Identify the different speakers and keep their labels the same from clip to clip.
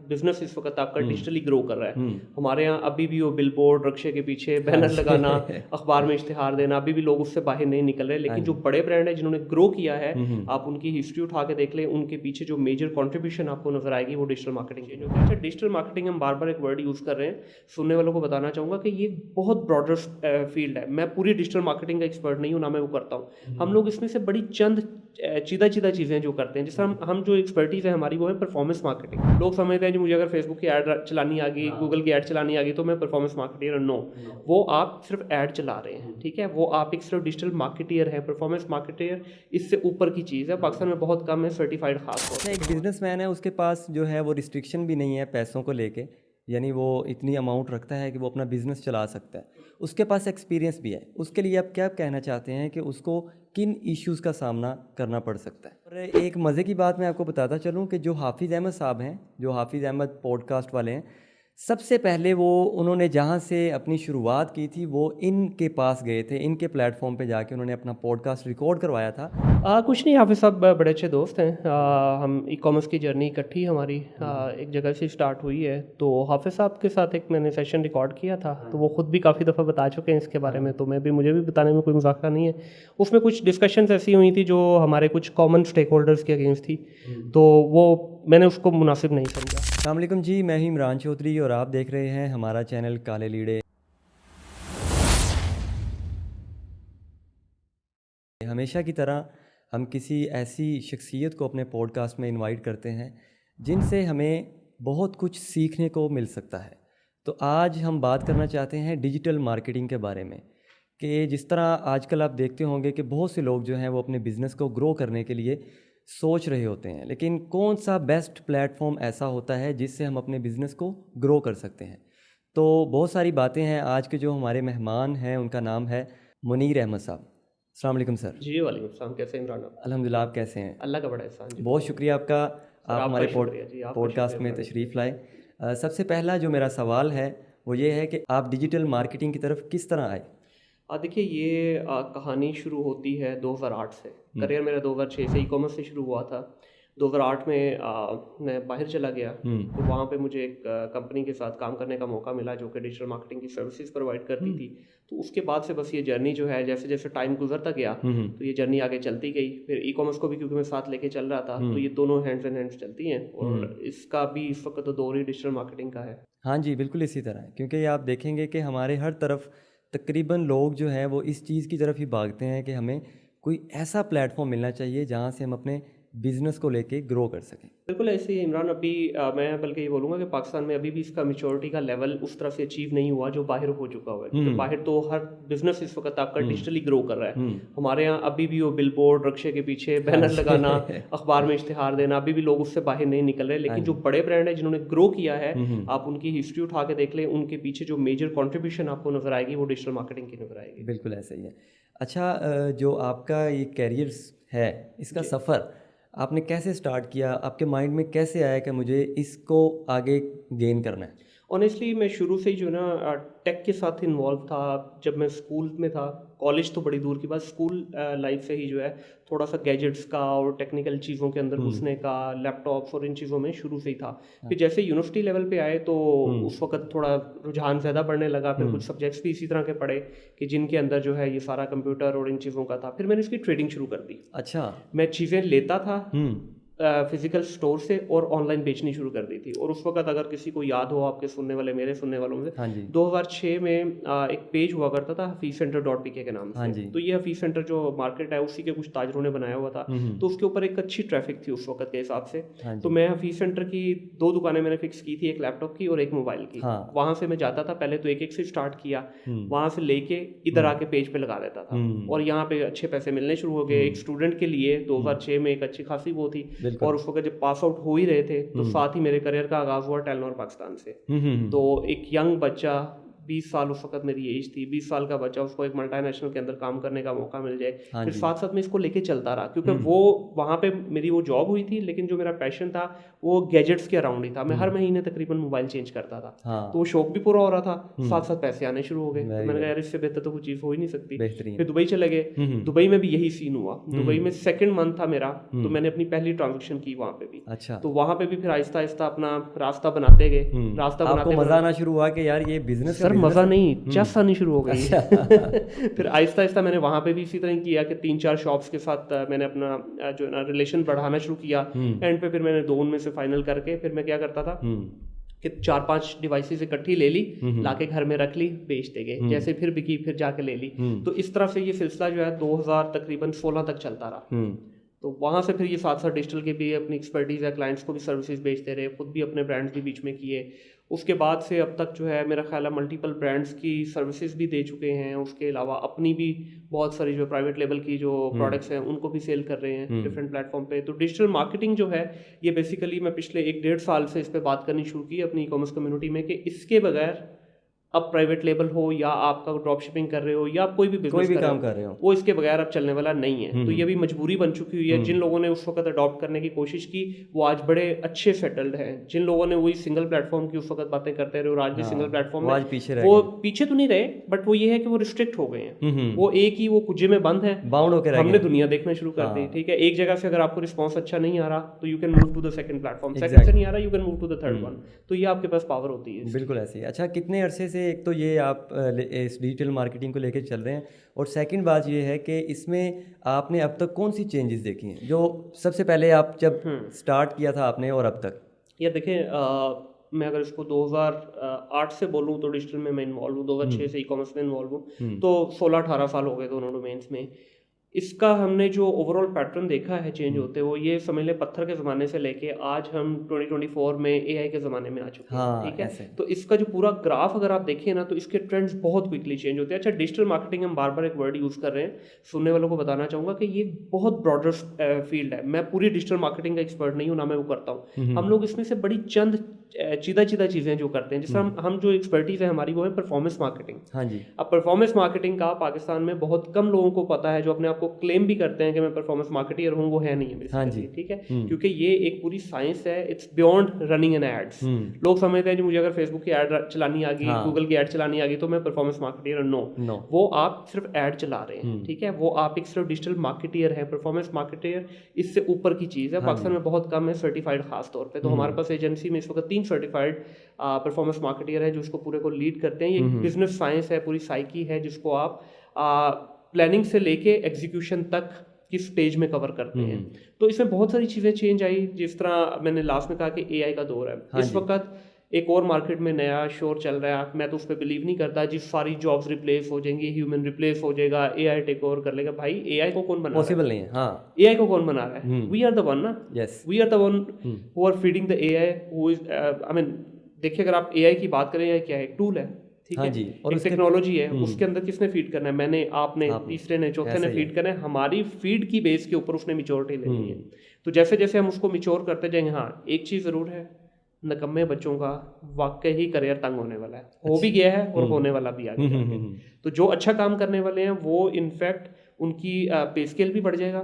Speaker 1: Business इस वक्त आपका डिजिटली ग्रो कर रहा है। हमारे यहाँ अभी भी वो बिलबोर्ड, रक्शे के पीछे बैनर लगाना, अखबार में इश्तिहार देना, अभी भी लोग उससे बाहर नहीं निकल रहे। लेकिन जो बड़े ब्रांड है जिन्होंने ग्रो किया है, आप उनकी हिस्ट्री उठा के देख लें, उनके पीछे जो मेजर कंट्रीब्यूशन आपको नजर आएगी वो डिजिटल मार्केटिंग की। अच्छा, डिजिटल मार्केटिंग हम बार बार एक वर्ड यूज़ कर रहे हैं, सुनने वालों को बताना चाहूँगा कि ये बहुत ब्रॉडर फील्ड है। मैं पूरी डिजिटल मार्केटिंग का एक्सपर्ट नहीं हूँ, ना मैं वो करता हूँ। हम लोग इसमें से बड़ी चंद चीदा चीज़ें जो करते हैं, जैसे हम जो एक्सपर्टीज़ है हमारी वो है परफॉर्मेंस मार्केटिंग। लोग समझते हैं कि मुझे अगर फेसबुक की ऐड चलानी आ गई, गूगल की ऐड चलानी आ गई तो मैं परफॉर्मेंस मार्केटियर। नो, वो आप सिर्फ ऐड चला रहे हैं, ठीक है, वो आप एक सिर्फ डिजिटल मार्केटियर है। परफॉर्मेंस मार्केटियर इससे ऊपर की चीज़ है, पाकिस्तान में बहुत कम है सर्टिफाइड खास तौर
Speaker 2: एक बिजनेसमैन है, उसके पास जो है वो रिस्ट्रिक्शन भी नहीं है पैसों को लेके, यानी वो इतनी अमाउंट रखता है कि वो अपना बिजनेस चला सकता है, उसके पास एक्सपीरियंस भी है। उसके लिए आप क्या कहना चाहते हैं कि उसको किन इश्यूज़ का सामना करना पड़ सकता है? और एक मज़े की बात मैं आपको बताता चलूँ कि जो हाफिज़ अहमद साहब हैं, जो हाफिज़ अहमद पॉडकास्ट वाले हैं, सबसे पहले वो उन्होंने जहाँ से अपनी शुरुआत की थी वो इनके पास गए थे, इनके प्लेटफॉर्म पे जाके उन्होंने अपना पॉडकास्ट रिकॉर्ड करवाया था।
Speaker 1: कुछ नहीं, हाफिज़ साहब बड़े अच्छे दोस्त हैं। हम ई कॉमर्स की जर्नी इकट्ठी हमारी एक जगह से स्टार्ट हुई है। तो हाफिज़ साहब के साथ एक मैंने सेशन रिकॉर्ड किया था, तो वो ख़ुद भी काफ़ी दफ़ा बता चुके हैं इसके बारे में, तो मुझे भी बताने में कोई मज़ाक़ नहीं है। उसमें कुछ डिस्कशंस ऐसी हुई थी जो हमारे कुछ कॉमन स्टेक होल्डर्स के अगेंस्ट थी, तो वो मैंने उसको मुनासिब नहीं समझा।
Speaker 2: अस्सलाम वालेकुम जी, मैं ही इमरान चौधरी और आप देख रहे हैं हमारा चैनल काले लीड़े। हमेशा की तरह हम किसी ऐसी शख्सियत को अपने पॉडकास्ट में इनवाइट करते हैं जिनसे हमें बहुत कुछ सीखने को मिल सकता है। तो आज हम बात करना चाहते हैं डिजिटल मार्केटिंग के बारे में, कि जिस तरह आजकल आप देखते होंगे कि बहुत से लोग जो हैं वो अपने बिज़नेस को ग्रो करने के लिए सोच रहे होते हैं, लेकिन कौन सा बेस्ट प्लेटफॉर्म ऐसा होता है जिससे हम अपने बिज़नेस को ग्रो कर सकते हैं। तो बहुत सारी बातें हैं। आज के जो हमारे मेहमान हैं उनका नाम है मुनीर अहमद साहब। अस्सलाम वालेकुम सर।
Speaker 1: जी वालेकुम सलाम, कैसे इमरान आप?
Speaker 2: अल्हम्दुलिल्लाह, आप कैसे हैं?
Speaker 1: अल्लाह का बड़ा एहसान जी।
Speaker 2: बहुत शुक्रिया आपका,
Speaker 1: सर
Speaker 2: आप
Speaker 1: आपका
Speaker 2: हमारे
Speaker 1: शुक्रिया जी, आपका
Speaker 2: पॉडकास्ट
Speaker 1: शुक्रिया
Speaker 2: में
Speaker 1: इमरान।
Speaker 2: तशरीफ़ लाए। सबसे पहला जो मेरा सवाल है वो ये है कि आप डिजिटल मार्केटिंग की तरफ किस तरह आए?
Speaker 1: देखिए, ये कहानी शुरू होती है 2008 से। करियर मेरा 2006 से ई कॉमर्स से शुरू हुआ था। 2008 में मैं बाहर चला गया, तो वहाँ पे मुझे एक कंपनी के साथ काम करने का मौका मिला जो कि डिजिटल मार्केटिंग की सर्विसेज प्रोवाइड करती थी। तो उसके बाद से बस ये जर्नी जो है, जैसे जैसे टाइम गुजरता गया तो ये जर्नी आगे चलती गई। फिर ई कॉमर्स को भी क्योंकि मैं साथ लेके चल रहा था, तो ये दोनों हैंड्स इन हैंड्स चलती हैं, और इसका भी इस वक्त तो दौर ही डिजिटल मार्केटिंग का है।
Speaker 2: हाँ जी, बिल्कुल इसी तरह है, क्योंकि आप देखेंगे कि हमारे हर तरफ तकरीबन लोग जो हैं वो इस चीज़ की तरफ ही भागते हैं कि हमें कोई ऐसा प्लेटफॉर्म मिलना चाहिए जहाँ से हम अपने बिज़नेस को लेके ग्रो कर सकें।
Speaker 1: बिल्कुल ऐसे ही इमरान। अभी मैं बल्कि ये बोलूँगा कि पाकिस्तान में अभी भी इसका मैच्योरिटी का लेवल उस तरह से अचीव नहीं हुआ जो बाहर हो चुका हुआ है, क्योंकि बाहर तो हर बिजनेस इस वक्त आपका डिजिटली ग्रो कर रहा है। हमारे यहाँ अभी भी वो बिलबोर्ड, रक्शे के पीछे बैनर लगाना, अखबार में इश्तिहार देना, अभी भी लोग उससे बाहर नहीं निकल रहे। लेकिन जो बड़े ब्रांड है जिन्होंने ग्रो किया है, आप उनकी हिस्ट्री उठा के देख लें, उनके पीछे जो मेजर कॉन्ट्रीब्यूशन आपको नजर आएगी वो डिजिटल मार्केटिंग की नजर आएगी।
Speaker 2: बिल्कुल ऐसा ही है। अच्छा, जो आपका ये कैरियर है, इसका सफ़र आपने कैसे स्टार्ट किया? आपके माइंड में कैसे आया कि मुझे इसको आगे गेन करना है?
Speaker 1: ऑनेस्टली मैं शुरू से ही जो है ना टेक के साथ इन्वॉल्व था। जब मैं स्कूल में था, कॉलेज तो बड़ी दूर की बात, स्कूल लाइफ से ही जो है थोड़ा सा गैजेट्स का और टेक्निकल चीज़ों के अंदर घुसने का, लैपटॉप्स और इन चीज़ों में शुरू से ही था। फिर जैसे यूनिवर्सिटी लेवल पे आए तो उस वक्त थोड़ा रुझान ज़्यादा बढ़ने लगा। फिर कुछ सब्जेक्ट्स भी इसी तरह के पढ़े कि जिनके अंदर जो है ये सारा कंप्यूटर और इन चीज़ों का था। फिर मैंने इसकी ट्रेडिंग शुरू कर दी।
Speaker 2: अच्छा।
Speaker 1: मैं चीज़ें लेता था फिजिकल स्टोर से और ऑनलाइन बेचनी शुरू कर दी थी। और उस वक्त अगर किसी को याद हो, आपके सुनने वाले, मेरे सुनने वालों में से,
Speaker 2: हाँ जी।
Speaker 1: 2006 में एक पेज हुआ करता था hafizcenter.pk के नाम
Speaker 2: हाँ
Speaker 1: से।
Speaker 2: जी।
Speaker 1: तो ये हफीज सेंटर जो मार्केट है उसी के कुछ ताजरों ने बनाया हुआ था, तो उसके ऊपर एक अच्छी ट्रैफिक थी उस वक्त के हिसाब से।
Speaker 2: हाँ
Speaker 1: तो
Speaker 2: जी।
Speaker 1: मैं हफीज सेंटर की 2 दुकानें मैंने फिक्स की थी, एक लैपटॉप की और एक मोबाइल की।
Speaker 2: हाँ।
Speaker 1: वहाँ से मैं जाता था, पहले तो एक एक से स्टार्ट किया, वहाँ से लेके इधर आके पेज पे लगा देता था, और यहाँ पे अच्छे पैसे मिलने शुरू हो गए। एक स्टूडेंट के लिए 2006 में एक अच्छी खासी वो थी। और उस वक्त जब पास आउट हो ही रहे थे तो साथ ही मेरे करियर का आगाज़ हुआ टेलनॉर पाकिस्तान से। तो एक यंग बच्चा 20 साल उस वक्त मेरी एज थी, 20 साल का बच्चा, उसको एक मल्टीनेशनल के अंदर काम करने का मौका मिल जाए, फिर साथ साथ में इसको लेके चलता रहा, क्योंकि वो वहाँ पे मेरी वो जॉब हुई थी, लेकिन जो मेरा पैशन था वो गैजेट्स के अराउंड ही था। मैं हर महीने तकरीबन मोबाइल चेंज करता था, तो वो शौक भी पूरा हो रहा था, साथ साथ पैसे आने शुरू हो गए। तो मैंने कहा यार इससे बेहतर तो कोई चीज़ हो ही नहीं सकती। फिर दुबई चले गए, दुबई में भी यही सीन हुआ। दुबई में 2nd मंथ था मेरा, तो मैंने अपनी पहली ट्रांजेक्शन की वहाँ पे भी।
Speaker 2: अच्छा।
Speaker 1: तो वहाँ पे भी फिर आहिस्ता आहिस्ता अपना रास्ता बनाते गए, रास्ता
Speaker 2: आपको मजा आना शुरू हुआ कि यार ये बिजनेस?
Speaker 1: सर मजा नहीं, चस आनी शुरू हो गई। फिर आहिस्ता आहिस्ता मैंने वहाँ पे भी इसी तरह किया कि 3-4 शॉप्स के साथ मैंने अपना जो है ना रिलेशन बढ़ाना शुरू किया। एंड पे फिर मैंने 2 उनमें से फाइनल करके फिर मैं क्या करता था कि 4-5 डिवाइसेस इकट्ठी ले ली, लाके घर में रख ली, बेचते गए, जैसे फिर बिकी फिर जाके ले ली। तो इस तरह से ये सिलसिला जो है 2000 तकरीबन 16 तक चलता रहा। तो वहाँ से फिर ये साथ साथ डिजिटल के भी अपनी एक्सपर्टीज़ है, क्लाइंट्स को भी सर्विसेज बेचते रहे, खुद भी अपने ब्रांड्स भी बीच में किए। उसके बाद से अब तक जो है मेरा ख्याल है मल्टीपल ब्रांड्स की सर्विसेज भी दे चुके हैं। उसके अलावा अपनी भी बहुत सारी जो प्राइवेट लेवल की जो प्रोडक्ट्स हैं उनको भी सेल कर रहे हैं डिफरेंट प्लेटफॉर्म पे। तो डिजिटल मार्केटिंग जो है ये बेसिकली मैं पिछले 1-1.5 साल से इस पर बात करनी शुरू की अपनी ई कॉमर्स कम्युनिटी में कि इसके बगैर अब प्राइवेट लेबल हो या आपका ड्रॉप शिपिंग कर रहे हो या आप कोई भी बिजनेस
Speaker 2: काम कर रहे हो,
Speaker 1: वो इसके बगैर अब चलने वाला नहीं है। तो ये भी मजबूरी बन चुकी हुई है। जिन लोगों ने उस वक्त अडॉप्ट करने की कोशिश की वो आज बड़े अच्छे सेटल्ड हैं। जिन लोगों ने वही सिंगल प्लेटफॉर्म की उस वक्त बातें करते रहे और आज भी सिंगल प्लेटफॉर्म में वो पीछे तो नहीं रहे, बट वो ये है कि वो रिस्ट्रिक्ट हो गए हैं। वो एक ही वो कुजे में बंद है,
Speaker 2: बाउंड होकर
Speaker 1: हमने दुनिया देखना शुरू कर दी। ठीक है, एक जगह से अगर आपको रिस्पॉन्स अच्छा नहीं आ रहा तो you can move to the second platform, second से नहीं आ रहा you can move to the third one. तो ये आपके पास पावर होती है।
Speaker 2: बिल्कुल ऐसे ही। अच्छा, कितने अरसे से एक तो ये आप इस डिजिटल मार्केटिंग को लेकर चल रहे हैं, और सेकंड बात ये है कि इसमें आपने अब तक कौन सी चेंजेस देखी हैं जो सबसे पहले आप जब स्टार्ट किया था आपने और अब तक?
Speaker 1: यार देखें, मैं अगर इसको 2008 से बोलूँ तो डिजिटल में मैं इन्वॉल्व हूँ, 2006 से ई कॉमर्स में इन्वॉल्व हूँ, तो 16-18 साल हो गए दोनों डोमेन्स में। इसका हमने जो ओवरऑल पैटर्न देखा है चेंज होते वो ये समझ लें पत्थर के ज़माने से लेके आज हम 2024 में एआई के ज़माने में आ चुके हैं। ठीक है, तो इसका जो पूरा ग्राफ अगर आप देखें ना तो इसके ट्रेंड्स बहुत क्विकली चेंज होते हैं। अच्छा, डिजिटल मार्केटिंग हम बार बार एक वर्ड यूज़ कर रहे हैं, सुनने वालों को बताना चाहूँगा कि ये बहुत ब्रॉडर फील्ड है। मैं पूरी डिजिटल मार्केटिंग का एक्सपर्ट नहीं हूँ, ना मैं वो करता हूँ। हम लोग इसमें से बड़ी चंद चीदा चीज़ें जो करते हैं, जिससे हम जो एक्सपर्टीज़ है हमारी वो है परफॉर्मेंस मार्केटिंग।
Speaker 2: हाँ जी।
Speaker 1: अब परफॉर्मेंस मार्केटिंग का पाकिस्तान में बहुत कम लोगों को पता है, जो अपने आप को क्लेम भी करते हैं कि मैं परफॉर्मेंस मार्केटर हूँ, वो है नहीं है।
Speaker 2: हाँ जी।
Speaker 1: ठीक है, क्योंकि ये एक पूरी साइंस है, it's beyond running an ads. लोग समझते हैं कि मुझे अगर फेसबुक की ऐड चलानी आ गई, गूगल की ऐड चलानी आ गई तो मैं परफॉर्मेंस मार्केटर। नो, वो आप सिर्फ ऐड चला रहे हैं। ठीक है, वो आप एक सिर्फ डिजिटल मार्केटर है। परफॉर्मेंस मार्केटर इससे ऊपर की चीज़ है। पाकिस्तान में बहुत कम है सर्टिफाइड खास तौर पे। तो हमारे पास एजेंसी में इस वक्त 3 सर्टिफाइड परफॉर्मेंस मार्केटर है जो इसको पूरे को लीड करते हैं। ये बिजनेस साइंस है, पूरी साइकी है, जिसको आप प्लानिंग से लेके एग्जीक्यूशन तक किस स्टेज में कवर करते हैं। तो इसमें बहुत सारी चीज़ें चेंज आई। जिस तरह मैंने लास्ट में कहा कि एआई का दौर है। इस वक्त एक और मार्केट में नया शोर चल रहा है, मैं तो उस पर बिलीव नहीं करता जी सारी जॉब्स रिप्लेस हो जाएंगी, ह्यूमन रिप्लेस हो जाएगा, एआई टेक ओवर कर लेगा। भाई एआई को कौन बना रहा है?
Speaker 2: पॉसिबल नहीं है। हाँ,
Speaker 1: एआई को कौन बना रहा है? वी आर द वन ना।
Speaker 2: Yes,
Speaker 1: we are the one who are feeding the AI, who is I mean देखिए, अगर आप एआई की बात करें, क्या है? एक टूल है। ठीक है, और एक टेक्नोलॉजी है। उसके अंदर किसने फीड करना है? मैंने, आपने, तीसरे ने, चौथे ने फीड करना है। हमारी फीड की बेस के ऊपर उसने मिच्योरिटी लेनी है। तो जैसे जैसे हम उसको मिच्योर करते जाएंगे, हाँ एक चीज़ ज़रूर है, नकम्मे बच्चों का वाकई ही करियर तंग होने वाला है। हो भी गया है और होने वाला भी आगे जाके। तो जो अच्छा काम करने वाले हैं वो इनफैक्ट उनकी पे स्केल भी बढ़ जाएगा,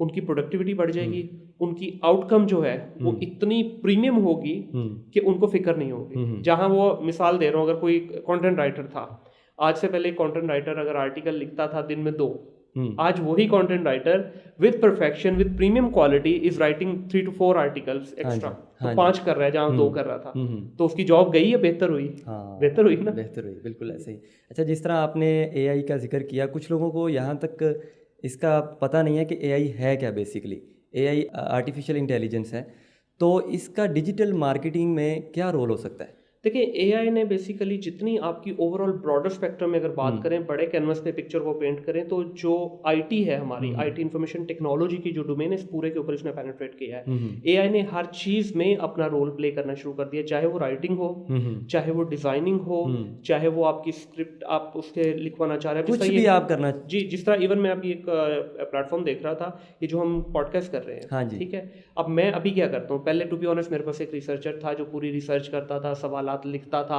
Speaker 1: उनकी प्रोडक्टिविटी बढ़ जाएगी, उनकी आउटकम जो है वो इतनी प्रीमियम होगी कि उनको फिक्र नहीं होगी। जहां वो मिसाल दे रहा हूँ, अगर कोई कंटेंट राइटर था, आज से पहले कंटेंट राइटर अगर आर्टिकल लिखता था दिन में 2, आज वही content writer with perfection, with premium quality is writing 3 to 4 articles extra. तो 5 कर रहा है जहाँ 2 कर रहा था। तो उसकी जॉब गई या बेहतर हुई? बेहतर हुई ना,
Speaker 2: बेहतर हुई, बिल्कुल ऐसे ही। अच्छा, जिस तरह आपने एआई का जिक्र किया, कुछ लोगों को यहाँ तक इसका पता नहीं है कि एआई है क्या। बेसिकली एआई आर्टिफिशियल इंटेलिजेंस है, तो इसका डिजिटल मार्केटिंग में क्या रोल हो सकता है?
Speaker 1: देखिए, एआई ने बेसिकली जितनी आपकी ओवरऑल ब्रॉडर स्पेक्ट्रम में अगर बात करें, बड़े कैनवस पे पिक्चर को पेंट करें, तो जो आईटी है हमारी, आईटी इंफॉर्मेशन टेक्नोलॉजी की जो डोमेन है, इस पूरे के ऊपर इसने पेनिट्रेट किया है। एआई ने हर चीज़ में अपना रोल प्ले करना शुरू कर दिया, चाहे वो राइटिंग हो, चाहे वो डिजाइनिंग हो, चाहे वो आपकी स्क्रिप्ट आप उसके लिखवाना चाह रहे हैं,
Speaker 2: कुछ भी आप करना।
Speaker 1: जी, जिस तरह इवन मैं अभी एक प्लेटफॉर्म देख रहा था, ये जो हम पॉडकास्ट कर रहे हैं।
Speaker 2: हाँ जी।
Speaker 1: ठीक है, अब मैं अभी क्या करता हूँ, पहले टू बी ऑनेस्ट मेरे पास एक रिसर्चर था जो पूरी रिसर्च करता था, सवाल लिखता था,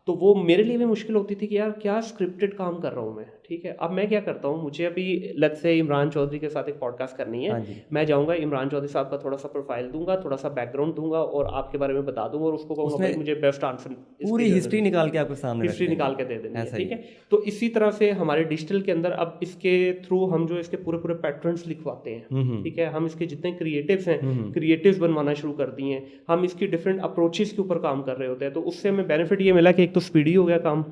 Speaker 1: तो वो मेरे लिए भी मुश्किल होती थी कि यार क्या स्क्रिप्टेड काम कर रहा हूँ मैं, ठीक है। अब मैं क्या करता हूँ, मुझे अभी लेट्स से इमरान चौधरी के साथ एक पॉडकास्ट करनी है, मैं जाऊँगा इमरान चौधरी साहब का थोड़ा सा प्रोफाइल दूंगा, थोड़ा सा बैकग्राउंड दूंगा और आपके बारे में बता दूंगा और उसको कहूँगा भाई मुझे बेस्ट आंसर,
Speaker 2: पूरी हिस्ट्री निकाल के आपके सामने
Speaker 1: हिस्ट्री निकाल के दे देनी है, ठीक है। तो इसी तरह से हमारे डिजिटल के अंदर अब इसके थ्रू हम जो इसके पूरे पूरे पैटर्न्स लिखवाते हैं, ठीक है। हम इसके जितने क्रिएटिव्स हैं, क्रिएटिव्स बनवाना शुरू कर दिए हैं, हम इसकी डिफरेंट अप्रोचेस के ऊपर काम कर रहे होते हैं। तो उससे हमें बेनिफिट ये मिला कि एक तो स्पीडी हो गया काम,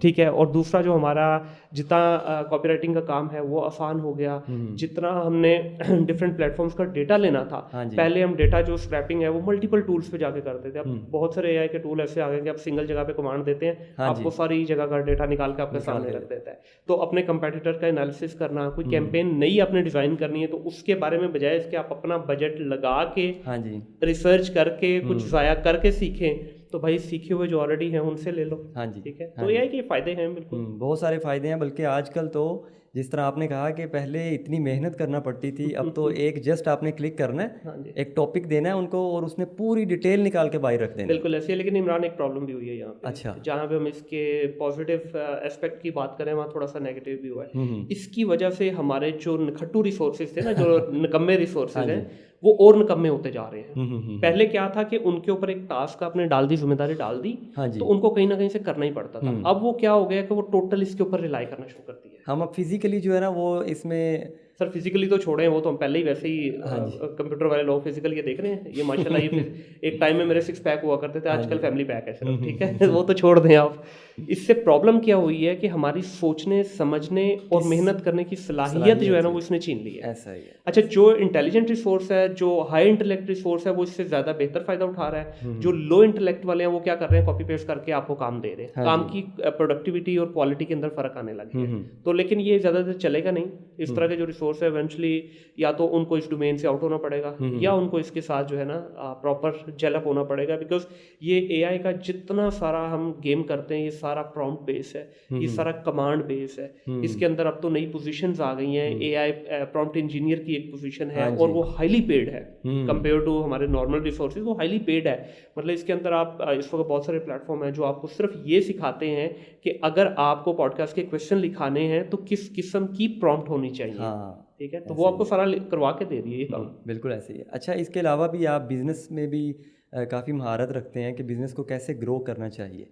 Speaker 1: ठीक है, और दूसरा जो हमारा जितना कॉपीराइटिंग का काम है वो आसान हो गया। जितना हमने डिफरेंट प्लेटफॉर्म्स का डेटा लेना था, पहले हम डेटा जो स्क्रैपिंग है वो मल्टीपल टूल्स पे जाके करते थे। अब बहुत सारे एआई के टूल ऐसे आ गए कि आप सिंगल जगह पे कमांड देते हैं, आपको सारी जगह का डेटा निकाल के आपके सामने रख देता है। तो अपने कंपेटिटर का एनालिसिस करना, कोई कैंपेन नई आपने डिजाइन करनी है तो उसके बारे में बजाय इसके आप अपना बजट लगा के रिसर्च करके कुछ जाया करके सीखें, तो भाई सीखे हुए जो ऑलरेडी हैं उनसे ले लो। हाँ जी, ठीक है। तो यह है कि फायदे हैं, बिल्कुल
Speaker 2: बहुत सारे फायदे हैं। बल्कि आजकल तो जिस तरह आपने कहा कि पहले इतनी मेहनत करना पड़ती थी, अब तो एक जस्ट आपने क्लिक करना है, एक टॉपिक देना है उनको और उसने पूरी डिटेल निकाल के बाहर रख देना।
Speaker 1: बिल्कुल ऐसे है। लेकिन इमरान एक प्रॉब्लम भी हुई है यहाँ पे। अच्छा, जहाँ पे हम इसके पॉजिटिव एस्पेक्ट की बात करें वहाँ थोड़ा सा नेगेटिव भी हुआ है। इसकी वजह से हमारे जो नखट्टू रिसोर्सेज थे ना, जो निकम्मे रिसोर्सेज हैं, वो और निकम्मे होते जा रहे हैं। पहले क्या था कि उनके ऊपर एक टास्क आपने डाल दी, जिम्मेदारी डाल दी, तो उनको कहीं ना कहीं से करना ही पड़ता था। अब वो क्या हो गया कि वो टोटल इसके ऊपर रिलाई करना शुरू कर दिया।
Speaker 2: हम अब फिजिकली जो है ना वो इसमें,
Speaker 1: सर फिजिकली तो छोड़े, वो तो हम पहले ही वैसे ही कंप्यूटर वाले लोग फिजिकल ये देख रहे हैं, ये माशाल्लाह ये एक टाइम में मेरे 6 पैक हुआ करते थे, आजकल फैमिली पैक है सिर्फ, ठीक है। वो तो छोड़ दें आप। इससे प्रॉब्लम क्या हुई है कि हमारी सोचने समझने और मेहनत करने की सलाहियत जो है ना वो इसने छीन ली है।
Speaker 2: ऐसा ही है।
Speaker 1: अच्छा, जो इंटेलिजेंट रिसोर्स है, जो हाई इंटेलेक्ट रिसोर्स है, वो इससे ज्यादा बेहतर फायदा उठा रहा है। जो लो इंटेलेक्ट वाले हैं वो क्या कर रहे हैं, कॉपी पेस्ट करके आपको काम दे रहे हैं। काम की प्रोडक्टिविटी और क्वालिटी के अंदर फर्क आने लगे है। तो लेकिन ये ज्यादा देर चलेगा नहीं। इस तरह के जो रिसोर्स है इवेंचुअली या तो उनको इस डोमेन से आउट होना पड़ेगा या उनको इसके साथ जो है ना प्रॉपर जेलअप होना पड़ेगा। बिकॉज ये एआई का जितना सारा हम गेम करते हैं, ये सारा प्रॉम्प्ट बेस है, ये सारा कमांड बेस है। इसके अंदर अब तो नई पोजीशंस आ गई हैं। एआई प्रॉम्प्ट इंजीनियर की एक पोजीशन है और वो हाईली पेड है कंपेयर टू हमारे नॉर्मल रिसोर्सेज, वो हाईली पेड है। मतलब इसके अंदर आप इस वक्त बहुत सारे प्लेटफॉर्म हैं जो आपको सिर्फ ये सिखाते हैं कि अगर आपको पॉडकास्ट के क्वेश्चन लिखाने हैं तो किस किस्म की प्रॉम्प्ट होनी चाहिए, ठीक है। तो वो आपको सारा करवा के दे दिए काम।
Speaker 2: बिल्कुल ऐसे ही है। अच्छा, इसके अलावा भी आप बिजनेस में भी काफ़ी महारत रखते हैं कि बिज़नेस को कैसे ग्रो करना चाहिए।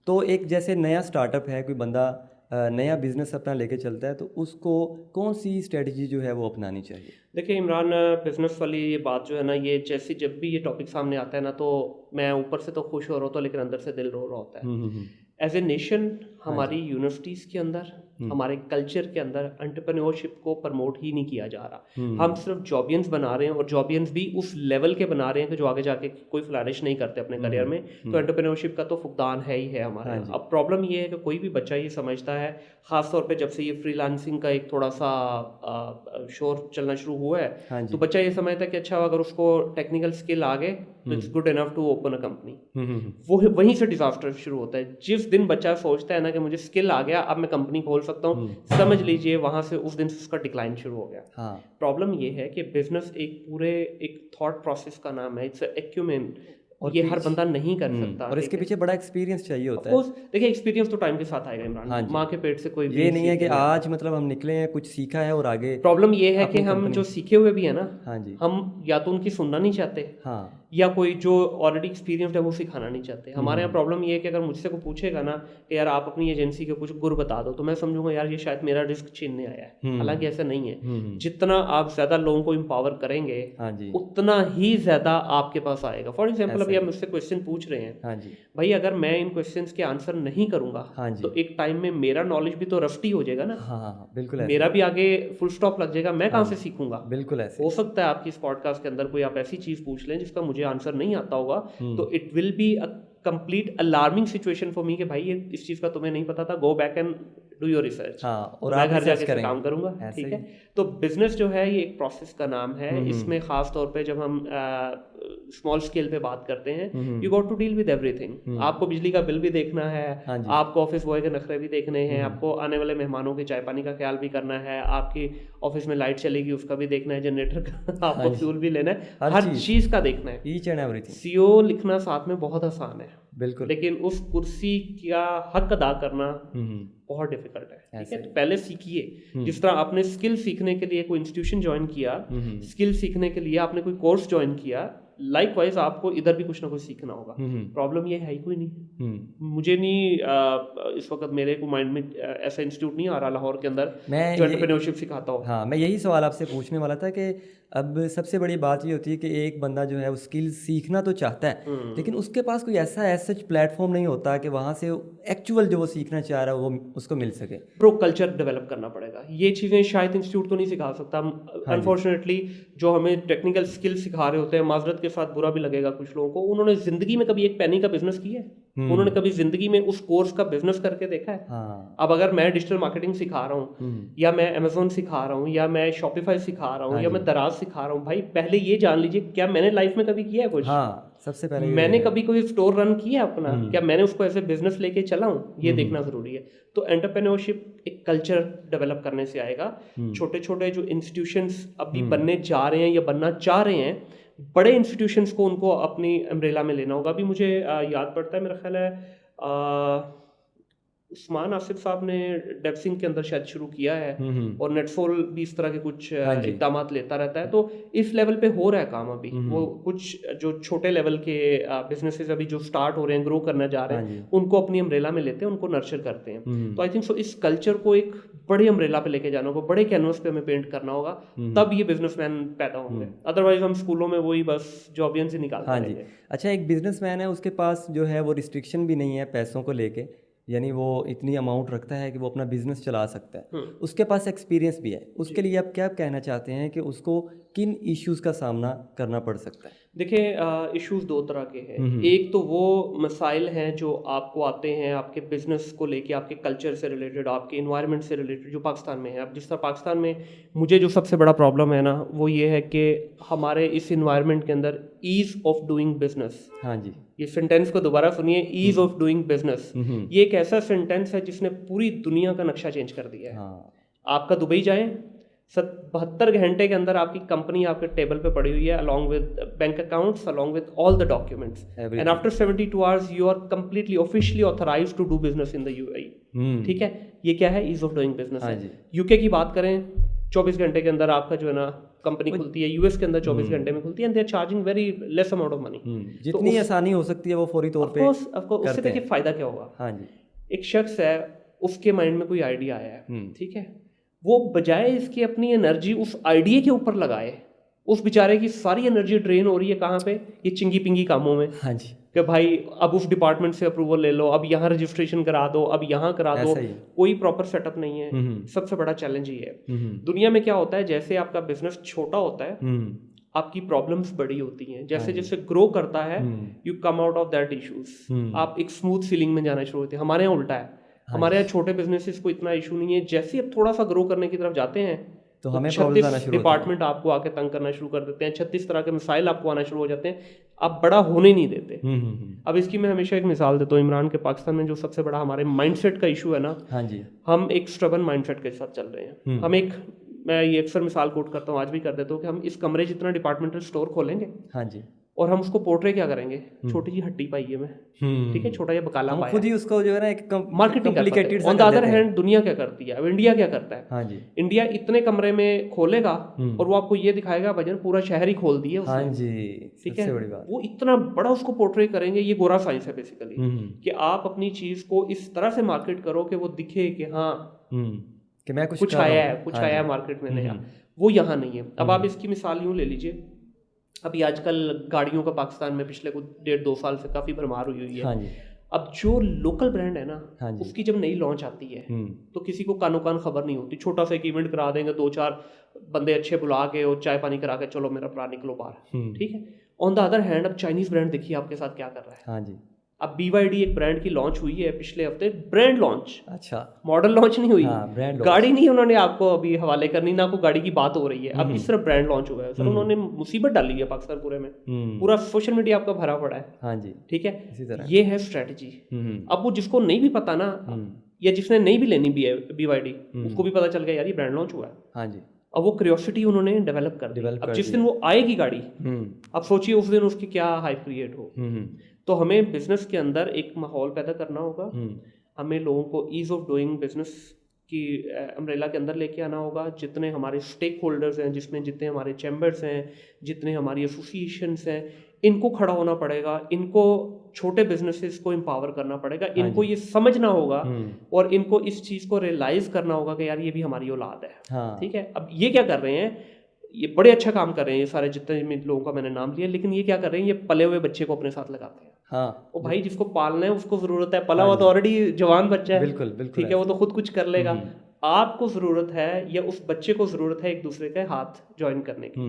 Speaker 2: तो एक जैसे नया स्टार्टअप है, कोई बंदा नया बिजनेस अपना लेके चलता है, तो उसको कौन सी स्ट्रेटजी जो है वो अपनानी चाहिए?
Speaker 1: देखिए इमरान, बिजनेस वाली ये बात जो है ना, ये जैसे जब भी ये टॉपिक सामने आता है ना, तो मैं ऊपर से तो खुश हो रहा होता हूँ लेकिन अंदर से दिल रो रहा होता है। एज ए नेशन हमारी यूनिवर्सिटीज़ के अंदर, हमारे कल्चर के अंदर एंटरप्रेन्योरशिप को प्रमोट ही नहीं किया जा रहा। हम सिर्फ जॉबियंस बना रहे हैं और जॉबियंस भी उस लेवल के बना रहे हैं कि जो आगे जाके कोई फ्लरिश नहीं करते अपने करियर में। तो एंटरप्रेन्योरशिप का तो फुकदान है ही है हमारा। अब प्रॉब्लम ये है कि कोई भी बच्चा ये समझता है, ख़ासतौर पे जब से ये फ्रीलांसिंग का एक थोड़ा सा शोर चलना शुरू हुआ है, तो बच्चा ये समझता है कि अच्छा अगर उसको टेक्निकल स्किल आ गए तो it's good enough to open a company. वो वहीं से डिजास्टर शुरू होता है। जिस दिन बच्चा सोचता है ना कि मुझे स्किल आ गया, अब मैं कंपनी खोल सकता हूँ, समझ लीजिए वहां से उस दिन से उसका डिक्लाइन शुरू हो गया। प्रॉब्लम ये है कि बिजनेस एक थॉट प्रोसेस का नाम है, इट्स एक्यूमेन, और ये हर बंदा नहीं कर सकता
Speaker 2: और इसके पीछे बड़ा एक्सपीरियंस चाहिए होता है।
Speaker 1: देखिए एक्सपीरियंस तो टाइम के साथ आएगा इमरान। माँ के पेट से कोई
Speaker 2: ये नहीं है कि आज मतलब हम निकले हैं, कुछ सीखा है और आगे।
Speaker 1: प्रॉब्लम ये है कि हम जो सीखे हुए भी है ना, हम या तो उनकी सुनना नहीं चाहते, या कोई जो ऑलरेडी एक्सपीरियंस्ड है वो सिखाना नहीं चाहते। हमारे यहाँ प्रॉब्लम ये है कि अगर मुझसे कोई पूछेगा ना कि यार आप अपनी एजेंसी के कुछ गुर बता दो, तो मैं समझूंगा यार ये शायद मेरा रिस्क छीनने आया है। हालांकि ऐसा नहीं है। जितना आप ज्यादा लोगों को एम्पावर करेंगे उतना ही ज्यादा आपके पास आएगा। फॉर एग्जाम्पल अभी आप मुझसे क्वेश्चन पूछ रहे हैं, भाई अगर मैं इन क्वेश्चंस के आंसर नहीं करूंगा तो एक टाइम में मेरा नॉलेज भी तो रफ्टी हो जाएगा ना। बिल्कुल मेरा भी आगे फुल स्टॉप लग जाएगा, मैं कहाँ से सीखूंगा।
Speaker 2: बिल्कुल ऐसे
Speaker 1: हो सकता है आपकी इस पॉडकास्ट के अंदर कोई आप ऐसी चीज पूछ लें जिसका मुझे आंसर नहीं आता होगा, तो it will be a complete alarming situation for me कि भाई ये इस चीज का तुम्हें नहीं पता था, go back and do your research. और मैं घर जाके काम करूंगा, ठीक है। तो बिजनेस जो है ये एक प्रोसेस का नाम है। इसमें खास तौर पे जब हम स्मॉल स्केल पे बात करते हैं, you got to deal with everything. आपको बिजली का बिल भी देखना है, आपको ऑफिस बॉय के नखरे भी देखने हैं, आपको आने वाले मेहमानों के चाय पानी का ख्याल भी करना है, आपकी ऑफिस में लाइट चलेगी उसका भी देखना है, जनरेटर का आपको फ्यूल भी लेना है, हर चीज का देखना है,
Speaker 2: ईच एंड एवरीथिंग।
Speaker 1: सीईओ लिखना साथ में बहुत आसान है,
Speaker 2: बिल्कुल,
Speaker 1: लेकिन उस कुर्सी का हक अदा करना बहुत डिफिकल्ट है। ठीक है, तो पहले सीखिए। जिस तरह आपने स्किल सीखने के लिए कोई इंस्टीट्यूशन ज्वाइन किया, स्किल सीखने के लिए आपने कोई कोर्स ज्वाइन किया, लाइकवाइज आपको इधर भी कुछ ना कुछ सीखना होगा। प्रॉब्लम ये है ही कोई नहीं, मुझे नहीं इस वक्त मेरे को माइंड में ऐसा इंस्टीट्यूट नहीं आ रहा लाहौर के अंदर जो एंटरप्रेन्योरशिप सिखाता हो।
Speaker 2: हाँ, मैं यही सवाल आपसे पूछने वाला था कि अब सबसे बड़ी बात ये होती है कि एक बंदा जो है वो स्किल सीखना तो चाहता है, लेकिन उसके पास कोई ऐसा सच प्लेटफॉर्म नहीं होता कि वहाँ से एक्चुअल जो वो सीखना चाह रहा है वो उसको मिल सके।
Speaker 1: प्रो कल्चर डेवलप करना पड़ेगा। ये चीज़ें शायद इंस्टीट्यूट तो नहीं सिखा सकता। अनफॉर्चुनेटली जो हमें टेक्निकल स्किल सिखा रहे होते हैं, माजरत के साथ बुरा भी लगेगा कुछ लोगों को, उन्होंने जिंदगी में कभी एक पेनी का बिजनेस किया है? उन्होंने कभी जिंदगी में उस कोर्स का बिजनेस करके देखा है?
Speaker 2: हाँ।
Speaker 1: अब अगर मैं डिजिटल मार्केटिंग सिखा रहा हूँ, या मैं अमेजोन सिखा रहा हूँ, या मैं शॉपिफाई सिखा रहा हूँ, या मैं दराज सिखा रहा हूँ, भाई पहले ये जान लीजिए क्या मैंने लाइफ में कभी किया है कुछ?
Speaker 2: हाँ, सबसे पहले
Speaker 1: मैंने कभी कोई स्टोर रन किया अपना? क्या मैंने उसको ऐसे बिजनेस लेके चला हूँ? ये देखना जरूरी है। तो एंटरप्रेन्योरशिप एक कल्चर डेवलप करने से आएगा। छोटे छोटे जो इंस्टीट्यूशंस अभी बनने जा रहे हैं या बनना चाह रहे हैं, बड़े इंस्टीट्यूशंस को उनको अपनी अम्ब्रेला में लेना होगा। अभी मुझे याद पड़ता है, मेरा ख्याल है उस्मान आसिफ साहब ने डेप्सिंग के अंदर शायद शुरू किया है, और नेटफोल भी इस तरह के कुछ इकदाम लेता रहता है। तो इस लेवल पे हो रहा है काम अभी। वो कुछ जो छोटे लेवल के बिजनेसेस अभी जो स्टार्ट हो रहे हैं, ग्रो करना जा रहे हैं, उनको अपनी अम्ब्रेला में लेते हैं, उनको नर्चर करते हैं। तो आई थिंक सो इस कल्चर को एक बड़े अम्ब्रेला पे लेके जाना होगा, बड़े कैनवस पे हमें पेंट करना होगा, तब ये बिजनेसमैन पैदा होंगे। अदरवाइज हम स्कूलों में वही बस जॉबियंस ही निकालते रहेंगे।
Speaker 2: अच्छा, एक बिजनेसमैन है, उसके पास जो है वो रिस्ट्रिक्शन भी नहीं है पैसों को लेके, यानी वो इतनी अमाउंट रखता है कि वो अपना बिजनेस चला सकता है, उसके पास एक्सपीरियंस भी है, उसके लिए आप क्या कहना चाहते हैं कि उसको किन इश्यूज़ का सामना करना पड़ सकता है?
Speaker 1: देखिए, इश्यूज दो तरह के हैं। एक तो वो मसाइल हैं जो आपको आते हैं आपके बिजनेस को लेके, आपके कल्चर से रिलेटेड, आपके इन्वायरमेंट से रिलेटेड, जो पाकिस्तान में है। अब जिस तरह पाकिस्तान में मुझे जो सबसे बड़ा प्रॉब्लम है ना, वो ये है कि हमारे इस इन्वायरमेंट के अंदर ईज ऑफ डूइंग बिजनेस।
Speaker 2: हाँ जी,
Speaker 1: ये सेंटेंस को दोबारा सुनिए, ईज ऑफ डूइंग बिजनेस। ये एक ऐसा सेंटेंस है जिसने पूरी दुनिया का नक्शा चेंज कर दिया है। आपका दुबई जाए, 72 घंटे के अंदर आपकी कंपनी आपके टेबल पे पड़ी हुई है, along with bank accounts, along with all the documents, and after 72 hours you are completely officially authorised to do business in the UAE. ठीक है, ये क्या है? ईज ऑफ डूइंग बिजनेस है। यूके की बात करें, 24 घंटे के अंदर आपका जो है ना कंपनी खुलती है। यूएस के अंदर 24 घंटे में खुलती है, and they are charging very less amount of money.
Speaker 2: जितनी आसानी हो सकती है वो फौरी तौर पे
Speaker 1: उससे देखिए फायदा क्या होगा।
Speaker 2: हाँ जी,
Speaker 1: एक शख्स है, उसके माइंड में कोई आइडिया आया है, ठीक है, वो बजाय इसकी अपनी एनर्जी उस आइडिया के ऊपर लगाए, उस बेचारे की सारी एनर्जी ड्रेन हो रही है कहाँ पे? ये चिंगी पिंगी कामों में।
Speaker 2: हाँ जी,
Speaker 1: कि भाई अब उस डिपार्टमेंट से अप्रूवल ले लो, अब यहाँ रजिस्ट्रेशन करा दो, अब यहाँ करा दो, कोई प्रॉपर सेटअप नहीं है। सबसे बड़ा चैलेंज ये है। दुनिया में क्या होता है, जैसे आपका बिजनेस छोटा होता है, आपकी प्रॉब्लम्स बड़ी होती हैं। जैसे जैसे ग्रो करता है, you come out of that issues, आप एक स्मूथ फीलिंग में जाना शुरू होते हैं। हमारे यहाँ उल्टा है। हमारे यहाँ छोटे बिजनेसेस को इतना इशू नहीं है। जैसे अब थोड़ा सा ग्रो करने की तरफ जाते हैं
Speaker 2: तो हमें
Speaker 1: 36 डिपार्टमेंट आपको आके तंग करना शुरू कर देते हैं, 36 तरह के मिसाइल आपको आना शुरू हो जाते हैं, आप बड़ा होने नहीं देते। अब इसकी मैं हमेशा एक मिसाल देता हूँ। इमरान के पाकिस्तान में जो सबसे बड़ा हमारे माइंडसेट का इशू है ना,
Speaker 2: हाँ जी,
Speaker 1: हम एक स्ट्रबन माइंडसेट के साथ चल रहे हैं। हम एक, मैं ये अक्सर मिसाल कोट करता हूँ, आज भी कर देता हूँ, कि हम इस कमरे जितना डिपार्टमेंटल स्टोर खोलेंगे, हाँ जी, और हम उसको पोर्ट्रे क्या करेंगे, छोटी जी हट्टी पाई है में, ठीक है, छोटा ये बकाला पाया, खुद
Speaker 2: ही उसको जो है ना एक
Speaker 1: marketing complicated. On the other hand दुनिया क्या करती है? अब इंडिया क्या करता है?
Speaker 2: हाँ जी,
Speaker 1: इंडिया इतने कमरे में खोलेगा और वो आपको ये दिखाएगा भजन पूरा शहर ही खोल दिया उसने।
Speaker 2: हाँ जी,
Speaker 1: ठीक है, वो इतना बड़ा उसको पोर्ट्रे करेंगे। ये गोरा साइंस है बेसिकली, कि आप अपनी चीज को इस तरह से मार्केट करो कि वो दिखे कि हाँ
Speaker 2: कि मैं कुछ
Speaker 1: आया है, कुछ आया है मार्केट में नया। वो यहाँ नहीं है। अब आप इसकी मिसाल यूँ ले लीजिए, अभी आजकल गाड़ियों का पाकिस्तान में पिछले कुछ 1.5-2 साल से काफ़ी भरमार हुई है।
Speaker 2: हाँ जी।
Speaker 1: अब जो लोकल ब्रांड है ना, उसकी जब नई लॉन्च आती है तो किसी को कानो कान खबर नहीं होती। छोटा सा एक इवेंट करा देंगे, 2-4 बंदे अच्छे बुला के और चाय पानी करा के, चलो मेरा प्रा निकलो बाहर, ठीक है। ऑन द अदर हैंड अब चाइनीज़ ब्रांड देखिए आपके साथ क्या कर रहा है।
Speaker 2: हाँ जी,
Speaker 1: अब BYD एक ब्रांड की लॉन्च हुई है पिछले हफ्ते, ब्रांड लॉन्च,
Speaker 2: अच्छा,
Speaker 1: मॉडल लॉन्च नहीं हुई,
Speaker 2: हाँ, ब्रांड
Speaker 1: गाड़ी नहीं उन्होंने आपको अभी हवाले करनी, ना कोई गाड़ी की बात हो रही है, अब इस तरह ब्रांड लॉन्च हुआ है सर। उन्होंने मुसीबत डाली है पाकिस्तान पूरे में, पूरा सोशल मीडिया आपका भरा पड़ा है।
Speaker 2: हाँ जी,
Speaker 1: ठीक है,
Speaker 2: इसी तरह
Speaker 1: ये है स्ट्रेटजी। अब वो जिसको नहीं भी पता ना, या जिसने नहीं भी लेनी BYD, उसको भी पता चल गया यार ये ब्रांड लॉन्च हुआ है।
Speaker 2: हाँ जी,
Speaker 1: अब वो क्यूरियोसिटी उन्होंने डेवलप कर दी। अब जिस दिन वो आएगी गाड़ी, अब सोचिए उस दिन उसकी क्या हाइप क्रिएट हो। तो हमें बिजनेस के अंदर एक माहौल पैदा करना होगा, हमें लोगों को ईज ऑफ डूइंग बिजनेस की अम्ब्रेला के अंदर लेके आना होगा। जितने हमारे स्टेक होल्डर्स हैं, जितने हमारे चैम्बर्स हैं, जितने हमारी एसोसिएशंस हैं, इनको खड़ा होना पड़ेगा, इनको छोटे बिजनेसेस को एम्पावर करना पड़ेगा, इनको ये समझना होगा और इनको इस चीज़ को रियलाइज करना होगा कि यार ये भी हमारी औलाद है। ठीक है, अब ये क्या कर रहे हैं, ये बड़े अच्छा काम कर रहे हैं, ये सारे जितने लोगों का मैंने नाम लिया, लेकिन ये क्या कर रहे हैं, ये पले हुए बच्चे को अपने साथ लगाते हैं।
Speaker 2: हाँ,
Speaker 1: वो भाई जिसको पालना है उसको जरूरत है, पला हुआ तो ऑलरेडी जवान बच्चा है,
Speaker 2: बिल्कुल बिल्कुल,
Speaker 1: ठीक है, वो तो खुद कुछ कर लेगा। आपको जरूरत है या उस बच्चे को जरूरत है एक दूसरे के हाथ ज्वाइन करने की।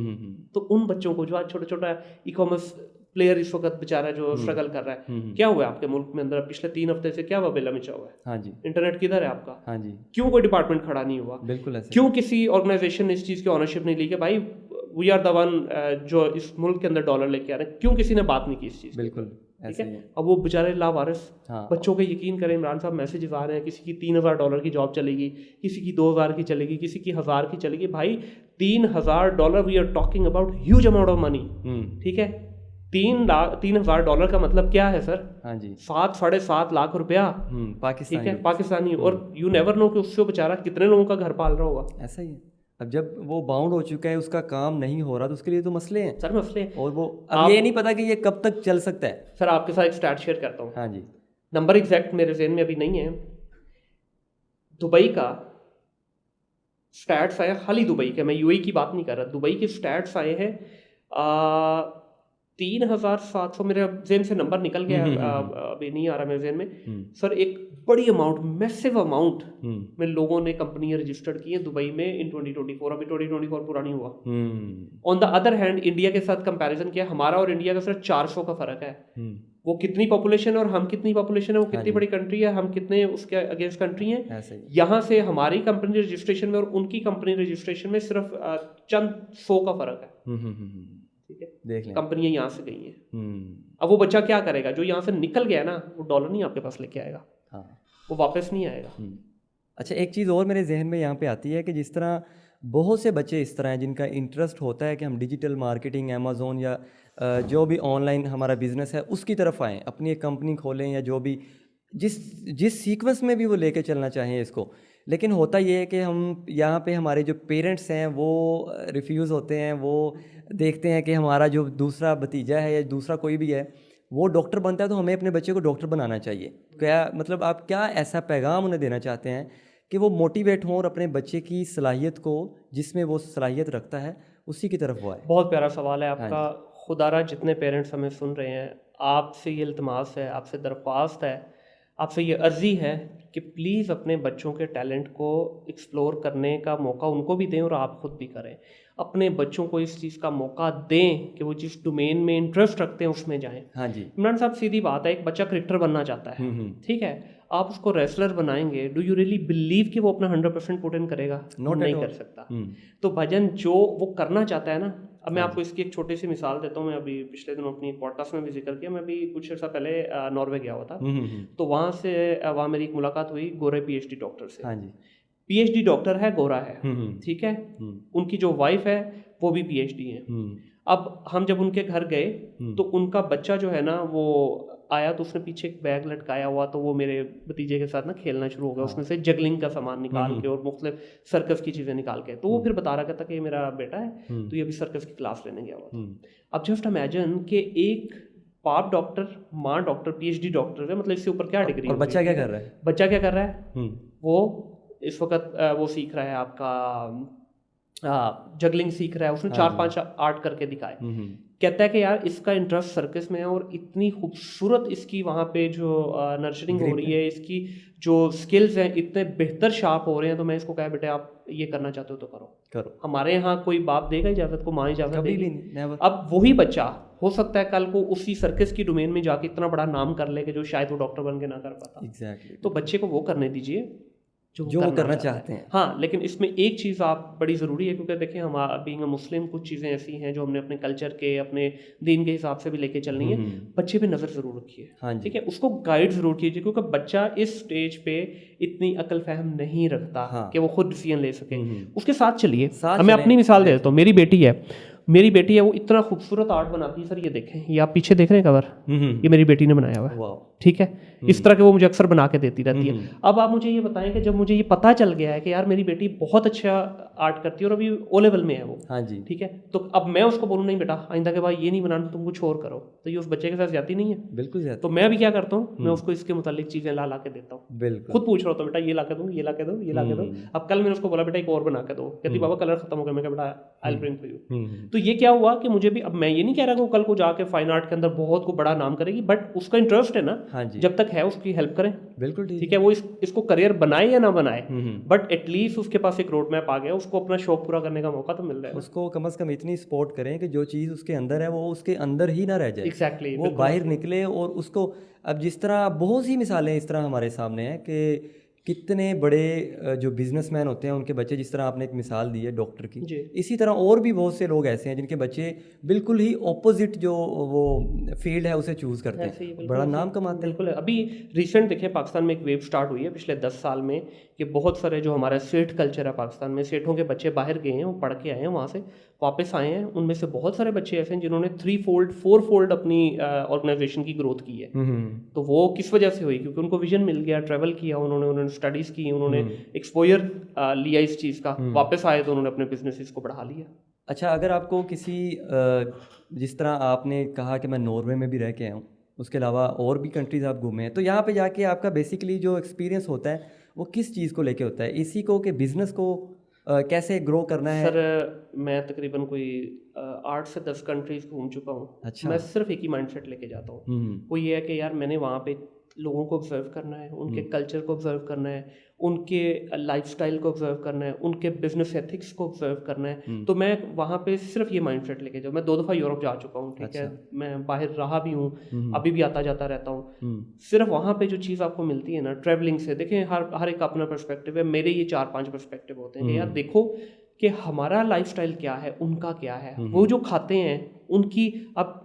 Speaker 1: तो उन बच्चों को जो आज छोटा छोटा ई-कॉमर्स प्लेयर इस वक्त बेचारा जो स्ट्रगल कर रहा है, क्या हुआ है आपके मुल्क में अंदर पिछले 3 हफ्ते से, क्या वबेला मचा हुआ है?
Speaker 2: हाँ जी,
Speaker 1: इंटरनेट किधर है आपका?
Speaker 2: हाँ जी,
Speaker 1: क्यों कोई डिपार्टमेंट खड़ा नहीं हुआ?
Speaker 2: बिल्कुल ऐसे,
Speaker 1: क्यों किसी ऑर्गेनाइजेशन ने इस चीज़ की ऑनरशिप नहीं ली कि भाई वी आर द वन जो इस मुल्क के अंदर डॉलर लेके आ रहे हैं? क्यों किसी ने बात नहीं की इस चीज़?
Speaker 2: बिल्कुल
Speaker 1: ठीक है, अब वो बेचारे लावारिस बच्चों के, यकीन करें इमरान साहब, मैसेजेस आ रहे हैं, किसी की $3,000 की जॉब चलेगी, किसी की 2,000 की चलेगी, किसी की 1,000 की चलेगी। भाई $3,000, we are talking about huge amount of money. ठीक है, $3,000 का मतलब क्या है सर?
Speaker 2: हाँ जी,
Speaker 1: 7-7.5 लाख रुपया,
Speaker 2: पाकिस्तानी,
Speaker 1: ठीक है, पाकिस्तानी। और यू नेवर नो कि उससे बेचारा कितने लोगों का घर पाल रहा होगा।
Speaker 2: ऐसा ही है। अब जब वो बाउंड हो चुका है, उसका काम नहीं हो रहा, तो उसके लिए तो मसले हैं
Speaker 1: सर, मसले हैं।
Speaker 2: और वो अब ये नहीं पता कि ये कब तक चल सकता है।
Speaker 1: सर आपके साथ एक स्टैट शेयर करता हूँ।
Speaker 2: हाँ जी,
Speaker 1: नंबर एग्जैक्ट मेरे ज़हन में अभी नहीं है। दुबई का स्टैट्स आया, खाली दुबई के, मैं यूएई की बात नहीं कर रहा, दुबई के स्टैट्स आए हैं 3,700, मेरे जेन से नंबर निकल गया, अभी नहीं आ रहा मेरे जेन में सर। एक बड़ी अमाउंट, मैसिव अमाउंट में लोगों ने कंपनियां रजिस्टर्ड की हैं दुबई में इन 2024। अभी 2024 पूरा नहीं हुआ। On the other hand India के साथ कंपैरिजन किया, हमारा और इंडिया का सिर्फ 400 का फर्क है। वो कितनी पॉपुलेशन है और हम कितनी पॉपुलेशन है, वो कितनी बड़ी कंट्री है, हम कितने उसके अगेंस्ट कंट्री हैं। यहाँ से हमारी कंपनी रजिस्ट्रेशन में और उनकी कंपनी रजिस्ट्रेशन में सिर्फ चंद 100 का फर्क है। ठीक है, देख लें, कंपनियां यहाँ से गई हैं। अब वो बच्चा क्या करेगा जो यहाँ से निकल गया ना, वो डॉलर नहीं आपके पास लेके आएगा। हाँ, वो वापस नहीं आएगा।
Speaker 2: अच्छा, एक चीज़ और मेरे जहन में यहाँ पे आती है कि जिस तरह बहुत से बच्चे इस तरह हैं जिनका इंटरेस्ट होता है कि हम डिजिटल मार्केटिंग, अमेज़ोन या जो भी ऑनलाइन हमारा बिजनेस है उसकी तरफ आएँ, अपनी एक कंपनी खोलें या जो भी जिस सीक्वेंस में भी वो लेके चलना चाहें इसको। लेकिन होता ये है कि हम यहाँ पे हमारे जो पेरेंट्स हैं वो रिफ्यूज़ होते हैं, वो देखते हैं कि हमारा जो दूसरा भतीजा है या दूसरा कोई भी है वो डॉक्टर बनता है तो हमें अपने बच्चे को डॉक्टर बनाना चाहिए। क्या मतलब आप क्या ऐसा पैगाम उन्हें देना चाहते हैं कि वो मोटिवेट हों और अपने बच्चे की सलाहियत को, जिसमें वो सलाहियत रखता है, उसी की तरफ वो आए?
Speaker 1: बहुत प्यारा सवाल है आपका। खुदारा जितने पेरेंट्स हमें सुन रहे हैं, आपसे ये इल्तमास है, आपसे दरख्वास्त है, आपसे ये अर्ज़ी है कि प्लीज़ अपने बच्चों के टैलेंट को एक्सप्लोर करने का मौका उनको भी दें और आप खुद भी करें। अपने बच्चों को इस चीज़ का मौका दें कि वो जिस डोमेन में इंटरेस्ट रखते हैं उसमें जाएं।
Speaker 2: हाँ जी,
Speaker 1: इमरान साहब, सीधी बात है, एक बच्चा क्रिकेटर बनना चाहता है, ठीक है, आप उसको रेसलर बनाएंगे, डू यू रियली बिलीव कि वो अपना 100% पुट इन करेगा? नहीं कर सकता। तो भजन जो वो करना चाहता है ना, अब मैं आपको इसकी एक छोटी सी मिसाल देता हूँ। मैं अभी पिछले दिनों अपनी पॉडकास्ट में भी जिक्र किया, मैं अभी कुछ अर्सा पहले नॉर्वे गया हुआ था, तो वहाँ मेरी एक मुलाकात हुई गोरे PhD डॉक्टर से।
Speaker 2: हाँ जी,
Speaker 1: PhD डॉक्टर है, गोरा है, ठीक है, उनकी जो वाइफ है वो भी PhD है। अब हम जब उनके घर गए तो उनका बच्चा जो है ना वो आया, तो उसने पीछे एक बैग लटकाया हुआ, तो वो मेरे भतीजे के साथ ना खेलना शुरू हो गया। उसमें से जगलिंग का सामान निकाल के और मुख्तलिफ सर्कस की चीज़ें निकाल के, तो वो फिर बता रहा था कि ये मेरा बेटा है, तो ये अभी सर्कस की क्लास लेने गया हुआ था। अब जस्ट इमेजिन कि एक बाप डॉक्टर, माँ डॉक्टर, PhD डॉक्टर है, मतलब इससे ऊपर क्या डिग्री?
Speaker 2: और बच्चा क्या कर रहा है?
Speaker 1: बच्चा क्या कर रहा है? वो इस वक्त वो सीख रहा है आपका जगलिंग सीख रहा है। उसने 4-5 आर्ट करके दिखाए। कहता है कि यार इसका इंटरेस्ट सर्कस में है और इतनी खूबसूरत इसकी वहाँ पे जो नर्चरिंग हो रही है, इसकी जो स्किल्स हैं इतने बेहतर शार्प हो रहे हैं, तो मैं इसको कहा बेटे आप ये करना चाहते हो तो करो। हमारे यहाँ कोई बाप देगा इजाज़त को? माँ इजाज़त देगी? अब वही बच्चा हो सकता है कल को उसी सर्कस की डोमेन में जाके इतना बड़ा नाम कर ले कि जो शायद वो डॉक्टर बन के ना कर पाता।
Speaker 2: एग्जैक्टली।
Speaker 1: तो बच्चे को वो करने दीजिए जो
Speaker 2: वो करना चाहते हैं।
Speaker 1: हाँ, लेकिन इसमें एक चीज़ आप बड़ी ज़रूरी है, क्योंकि देखिए हम बीइंग अ मुस्लिम कुछ चीज़ें ऐसी हैं जो हमने अपने कल्चर के, अपने दीन के हिसाब से भी लेके चलनी है। बच्चे पे नज़र ज़रूर रखिए,
Speaker 2: हाँ जी।
Speaker 1: ठीक है, उसको गाइड ज़रूर कीजिए, क्योंकि बच्चा इस स्टेज पे इतनी अकल फहम नहीं रखता कि वो खुद डिसीजन ले सके। उसके साथ चलिए। मैं अपनी मिसाल दे देता हूँ। मेरी बेटी है, वो इतना खूबसूरत आर्ट बनाती है सर। ये देखें, ये आप पीछे देख रहे हैं कवर, ये मेरी बेटी ने बनाया हुआ है, ठीक है। इस तरह के वो मुझे अक्सर बना के देती रहती है। अब आप मुझे ये बताएं कि जब मुझे ये पता चल गया है कि यार मेरी बेटी बहुत अच्छा आर्ट करती है और अभी ओ लेवल में है वो,
Speaker 2: हाँ जी,
Speaker 1: ठीक है, तो अब मैं उसको बोलूँ नहीं बेटा आइंदा के बाद ये नहीं बनाना, तुम कुछ और करो, तो ये उस बच्चे के साथ जाती नहीं है?
Speaker 2: बिल्कुल जाती।
Speaker 1: तो मैं अभी क्या करता हूँ, मैं उसको इसके मुतालिक चीज़ें ला के देता हूँ।
Speaker 2: बिल्कुल।
Speaker 1: खुद पूछ रहा होता हूँ, बेटा ये ला के दो, ये ला के दो, ये ला के दो। अब कल मैंने उसको बोला बेटा एक और बना के दो, कहती बाबा कलर खत्म हो गया। मैं कहा बेटा I will bring for you. तो ये क्या हुआ कि मुझे भी, अब मैं ये नहीं कह रहा कि वो कल को जाके फाइन आर्ट के अंदर बहुत को बड़ा नाम करेगी, बट उसका इंटरेस्ट है ना,
Speaker 2: हाँ जी,
Speaker 1: जब तक है उसकी हेल्प करें।
Speaker 2: बिल्कुल
Speaker 1: ठीक है, वो इसको करियर बनाए या ना बनाए, बट एटलीस्ट उसके पास एक रोड मैप आ गया, उसको अपना शौक पूरा करने का मौका तो मिल रहा है।
Speaker 2: उसको कम से कम इतनी सपोर्ट करें कि जो चीज़ उसके अंदर है वो उसके अंदर ही ना रह जाए।
Speaker 1: एग्जैक्टली,
Speaker 2: वो बाहर निकले। और उसको अब जिस तरह बहुत सी मिसालें इस तरह हमारे सामने हैं कि कितने बड़े जो बिजनेसमैन होते हैं उनके बच्चे, जिस तरह आपने एक मिसाल दी है डॉक्टर की, इसी तरह और भी बहुत से लोग ऐसे हैं जिनके बच्चे बिल्कुल ही ऑपोजिट जो वो फील्ड है उसे चूज़ करते हैं, बड़ा नाम कमाते हैं।
Speaker 1: बिल्कुल। अभी रिसेंट देखिए पाकिस्तान में एक वेव स्टार्ट हुई है पिछले 10 साल में कि बहुत सारे जो हमारा सेठ कल्चर है पाकिस्तान में, सेठों के बच्चे बाहर गए हैं, वो पढ़ के आए हैं, वहाँ से वापस आए हैं। उनमें से बहुत सारे बच्चे ऐसे हैं जिन्होंने 3-fold 4-fold अपनी ऑर्गेनाइजेशन की ग्रोथ की है। तो वो किस वजह से हुई? क्योंकि उनको विजन मिल गया, ट्रैवल किया उन्होंने स्टडीज़ की, उन्होंने एक्सपोजर लिया इस चीज़ का, वापस आए तो उन्होंने अपने बिजनेसेस को बढ़ा लिया।
Speaker 2: अच्छा, अगर आपको किसी जिस तरह आपने कहा कि मैं नॉर्वे में भी रह के आया हूँ, उसके अलावा और भी कंट्रीज़ आप घूमे हैं, तो यहाँ पे जाके आपका बेसिकली जो एक्सपीरियंस होता है वो किस चीज़ को लेके होता है? इसी को कि बिज़नेस को कैसे ग्रो करना है?
Speaker 1: सर मैं तकरीबन कोई 8 से 10 कंट्रीज़ घूम चुका हूँ।
Speaker 2: अच्छा।
Speaker 1: मैं सिर्फ एक ही माइंडसेट लेके जाता हूँ, वो ये है कि यार मैंने वहाँ पे लोगों को ऑब्जर्व करना है, उनके कल्चर को ऑब्जर्व करना है, उनके लाइफस्टाइल को ऑब्जर्व करना है, उनके बिजनेस एथिक्स को ऑब्जर्व करना है। तो मैं वहाँ पे सिर्फ ये माइंडसेट लेके जाऊँ। मैं 2 दफ़ा यूरोप जा चुका हूँ, ठीक है, मैं बाहर रहा भी हूँ, अभी भी आता जाता रहता हूँ। सिर्फ वहाँ पे जो चीज़ आपको मिलती है ना ट्रैवलिंग से, देखें हर एक अपना पर्सपेक्टिव है, मेरे ये 4-5 पर्सपेक्टिव होते हैं कि यार देखो कि हमारा लाइफस्टाइल क्या है, उनका क्या है, वो जो खाते हैं उनकी। अब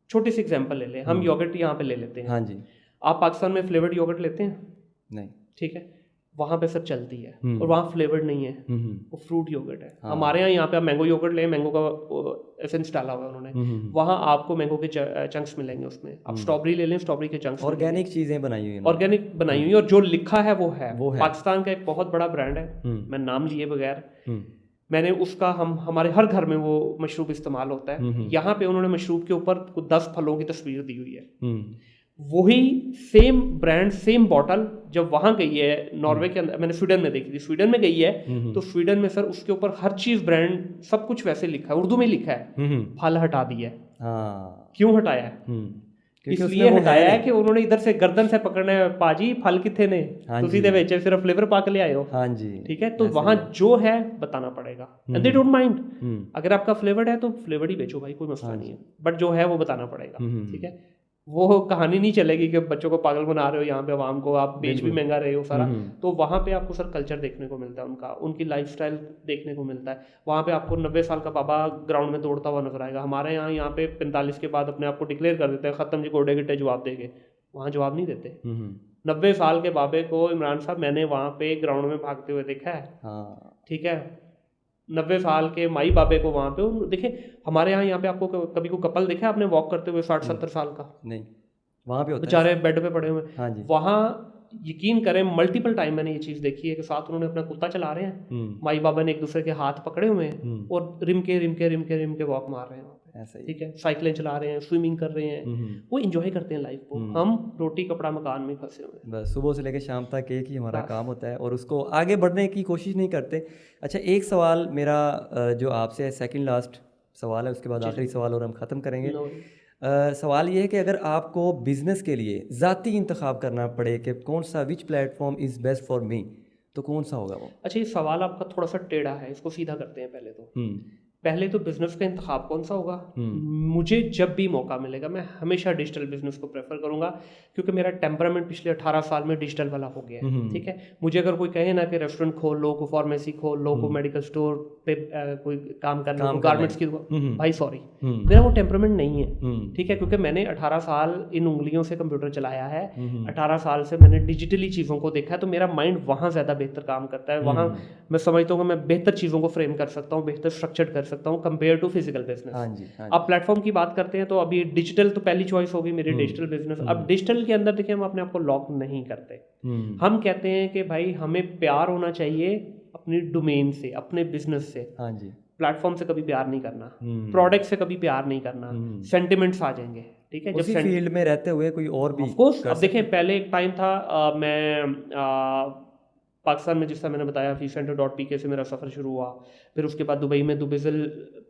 Speaker 1: छोटी सी एग्जांपल ले लें, हम योगर्ट यहाँ पे ले लेते हैं।
Speaker 2: हाँ जी।
Speaker 1: आप पाकिस्तान में फ्लेवर्ड योगर्ट लेते हैं?
Speaker 2: नहीं।
Speaker 1: ठीक है, वहाँ पे सर चलती है, और वहाँ फ्लेवर्ड नहीं है, वो फ्रूट योगर्ट है। हमारे यहाँ पे आप मैंगो योगर्ट लें, मैंगो का एसेंस डाला हुआ है उन्होंने, वहाँ आपको मैंगो के चंक्स मिलेंगे उसमें। आप स्ट्रॉबेरी ले लें, स्ट्रॉबेरी के चंक्स,
Speaker 2: ऑर्गेनिक चीज़ें बनाई हुई हैं,
Speaker 1: ऑर्गेनिक बनाई हुई, और जो लिखा है वो है। पाकिस्तान का एक बहुत बड़ा ब्रांड है, मैं नाम लिए बगैर, मैंने उसका हमारे हर घर में वो मशरूब इस्तेमाल होता है। यहाँ पे उन्होंने मशरूब के ऊपर 10 फलों की तस्वीर दी हुई है। वही सेम ब्रांड सेम बॉटल जब वहाँ गई है नॉर्वे के अंदर, मैंने स्वीडन में देखी थी, स्वीडन में गई है, तो स्वीडन में सर उसके ऊपर हर चीज़ ब्रांड सब कुछ वैसे लिखा है, उर्दू में लिखा है, फल हटा दिया है। क्यों हटाया है? इसलिए हटाया है कि उन्होंने इधर से गर्दन से पकड़ना है, पाजी फल कितने ने, तो सीधे बेचे, सिर्फ फ्लेवर पा के ले आए हो।
Speaker 2: हाँ जी, ठीक
Speaker 1: है, तो वहाँ जो है बताना पड़ेगा, एंड दे डोंट माइंड। अगर आपका फ्लेवर्ड है तो फ्लेवर्ड ही बेचो भाई, कोई मसला नहीं है, बट जो है वो बताना पड़ेगा, ठीक है। वो कहानी नहीं चलेगी कि बच्चों को पागल बना रहे हो यहाँ पे आवाम को, आप बेच भी महंगा रहे हो सारा। तो वहाँ पे आपको सर कल्चर देखने को मिलता है उनका, उनकी लाइफस्टाइल देखने को मिलता है। वहाँ पे आपको 90 साल का बाबा ग्राउंड में दौड़ता हुआ नजर आएगा। हमारे यहाँ पे 45 के बाद अपने आप को डिक्लेयर कर देते हैं, खत्म जी, गोडे गिट्टे जवाब देंगे। वहाँ जवाब नहीं देते। 90 साल के बाबे को इमरान साहब मैंने वहाँ पे ग्राउंड में भागते हुए देखा है, ठीक है। 90 साल के माई बाबे को वहाँ पे देखें। हमारे यहाँ पे आपको कभी को कपल देखा आपने वॉक करते हुए 60-70 साल का?
Speaker 2: नहीं, वहाँ पे
Speaker 1: बेचारे बेड पे पड़े हुए।
Speaker 2: हाँ जी।
Speaker 1: वहाँ यकीन करें मल्टीपल टाइम मैंने ये चीज़ देखी है कि साथ उन्होंने अपना कुत्ता चला रहे हैं, माई बाबा ने एक दूसरे के हाथ पकड़े हुए हैं और रिम के वॉक मार रहे हैं, ठीक है, साइकिलें चला रहे हैं, स्विमिंग कर रहे हैं, वो इंजॉय करते हैं लाइफ को। हम रोटी कपड़ा मकान में फंसे हुए हैं,
Speaker 2: बस सुबह से लेकर शाम तक एक ही हमारा काम होता है और उसको आगे बढ़ने की कोशिश नहीं करते। अच्छा, एक सवाल मेरा जो आपसे है, सेकंड लास्ट सवाल है, उसके बाद आखिरी सवाल और हम ख़त्म करेंगे। सवाल ये है कि अगर आपको बिज़नेस के लिए ज़ाती इंतखाब करना पड़े कि कौन सा which platform is best for me, तो कौन सा होगा वो?
Speaker 1: अच्छा, ये सवाल आपका थोड़ा सा टेढ़ा है, इसको सीधा करते हैं पहले तो। पहले तो बिजनेस का इंतखाब कौन सा होगा, मुझे जब भी मौका मिलेगा मैं हमेशा डिजिटल बिजनेस को प्रेफर करूंगा, क्योंकि मेरा टेम्परामेंट पिछले 18 साल में डिजिटल वाला हो गया है। ठीक है, मुझे अगर कोई कहे ना कि रेस्टोरेंट खोल लो, कोई फार्मेसी खोल लो, कोई मेडिकल स्टोर पे कोई काम कर लो, गारमेंट्स की, भाई सॉरी, मेरा वो टेम्परामेंट नहीं है। ठीक है, क्योंकि मैंने 18 साल इन उंगलियों से कंप्यूटर चलाया है, 18 साल से मैंने डिजिटली चीज़ों को देखा है, तो मेरा माइंड वहाँ ज़्यादा बेहतर काम करता है। वहाँ मैं समझता हूँ कि मैं बेहतर चीज़ों को फ्रेम कर सकता हूँ, बेहतर स्ट्रक्चर कर सकता हूँ कंपेयर टू फिजिकल बिजनेस। अब प्लेटफॉर्म की बात करते हैं तो अभी डिजिटल तो पहली चॉइस होगी मेरी, डिजिटल बिजनेस। अब डिजिटल के अंदर देखिए हम अपने आप को लॉक नहीं करते, हम कहते हैं कि भाई हमें प्यार होना चाहिए अपनी डोमेन से, अपने बिजनेस से। हाँ जी, प्लेटफॉर्म से कभी प्यार नहीं करना, प्रोडक्ट से कभी प्यार नहीं करना, सेंटिमेंट्स आ जाएंगे। ठीक है,
Speaker 2: जब फील्ड में रहते हुए कोई और भी
Speaker 1: ऑफ कोर्स। अब देखें, पहले एक टाइम था, मैं पाकिस्तान में, जिस तरह मैंने बताया vCenter.pk से मेरा सफ़र शुरू हुआ, फिर उसके बाद दुबई में दुबेज़ल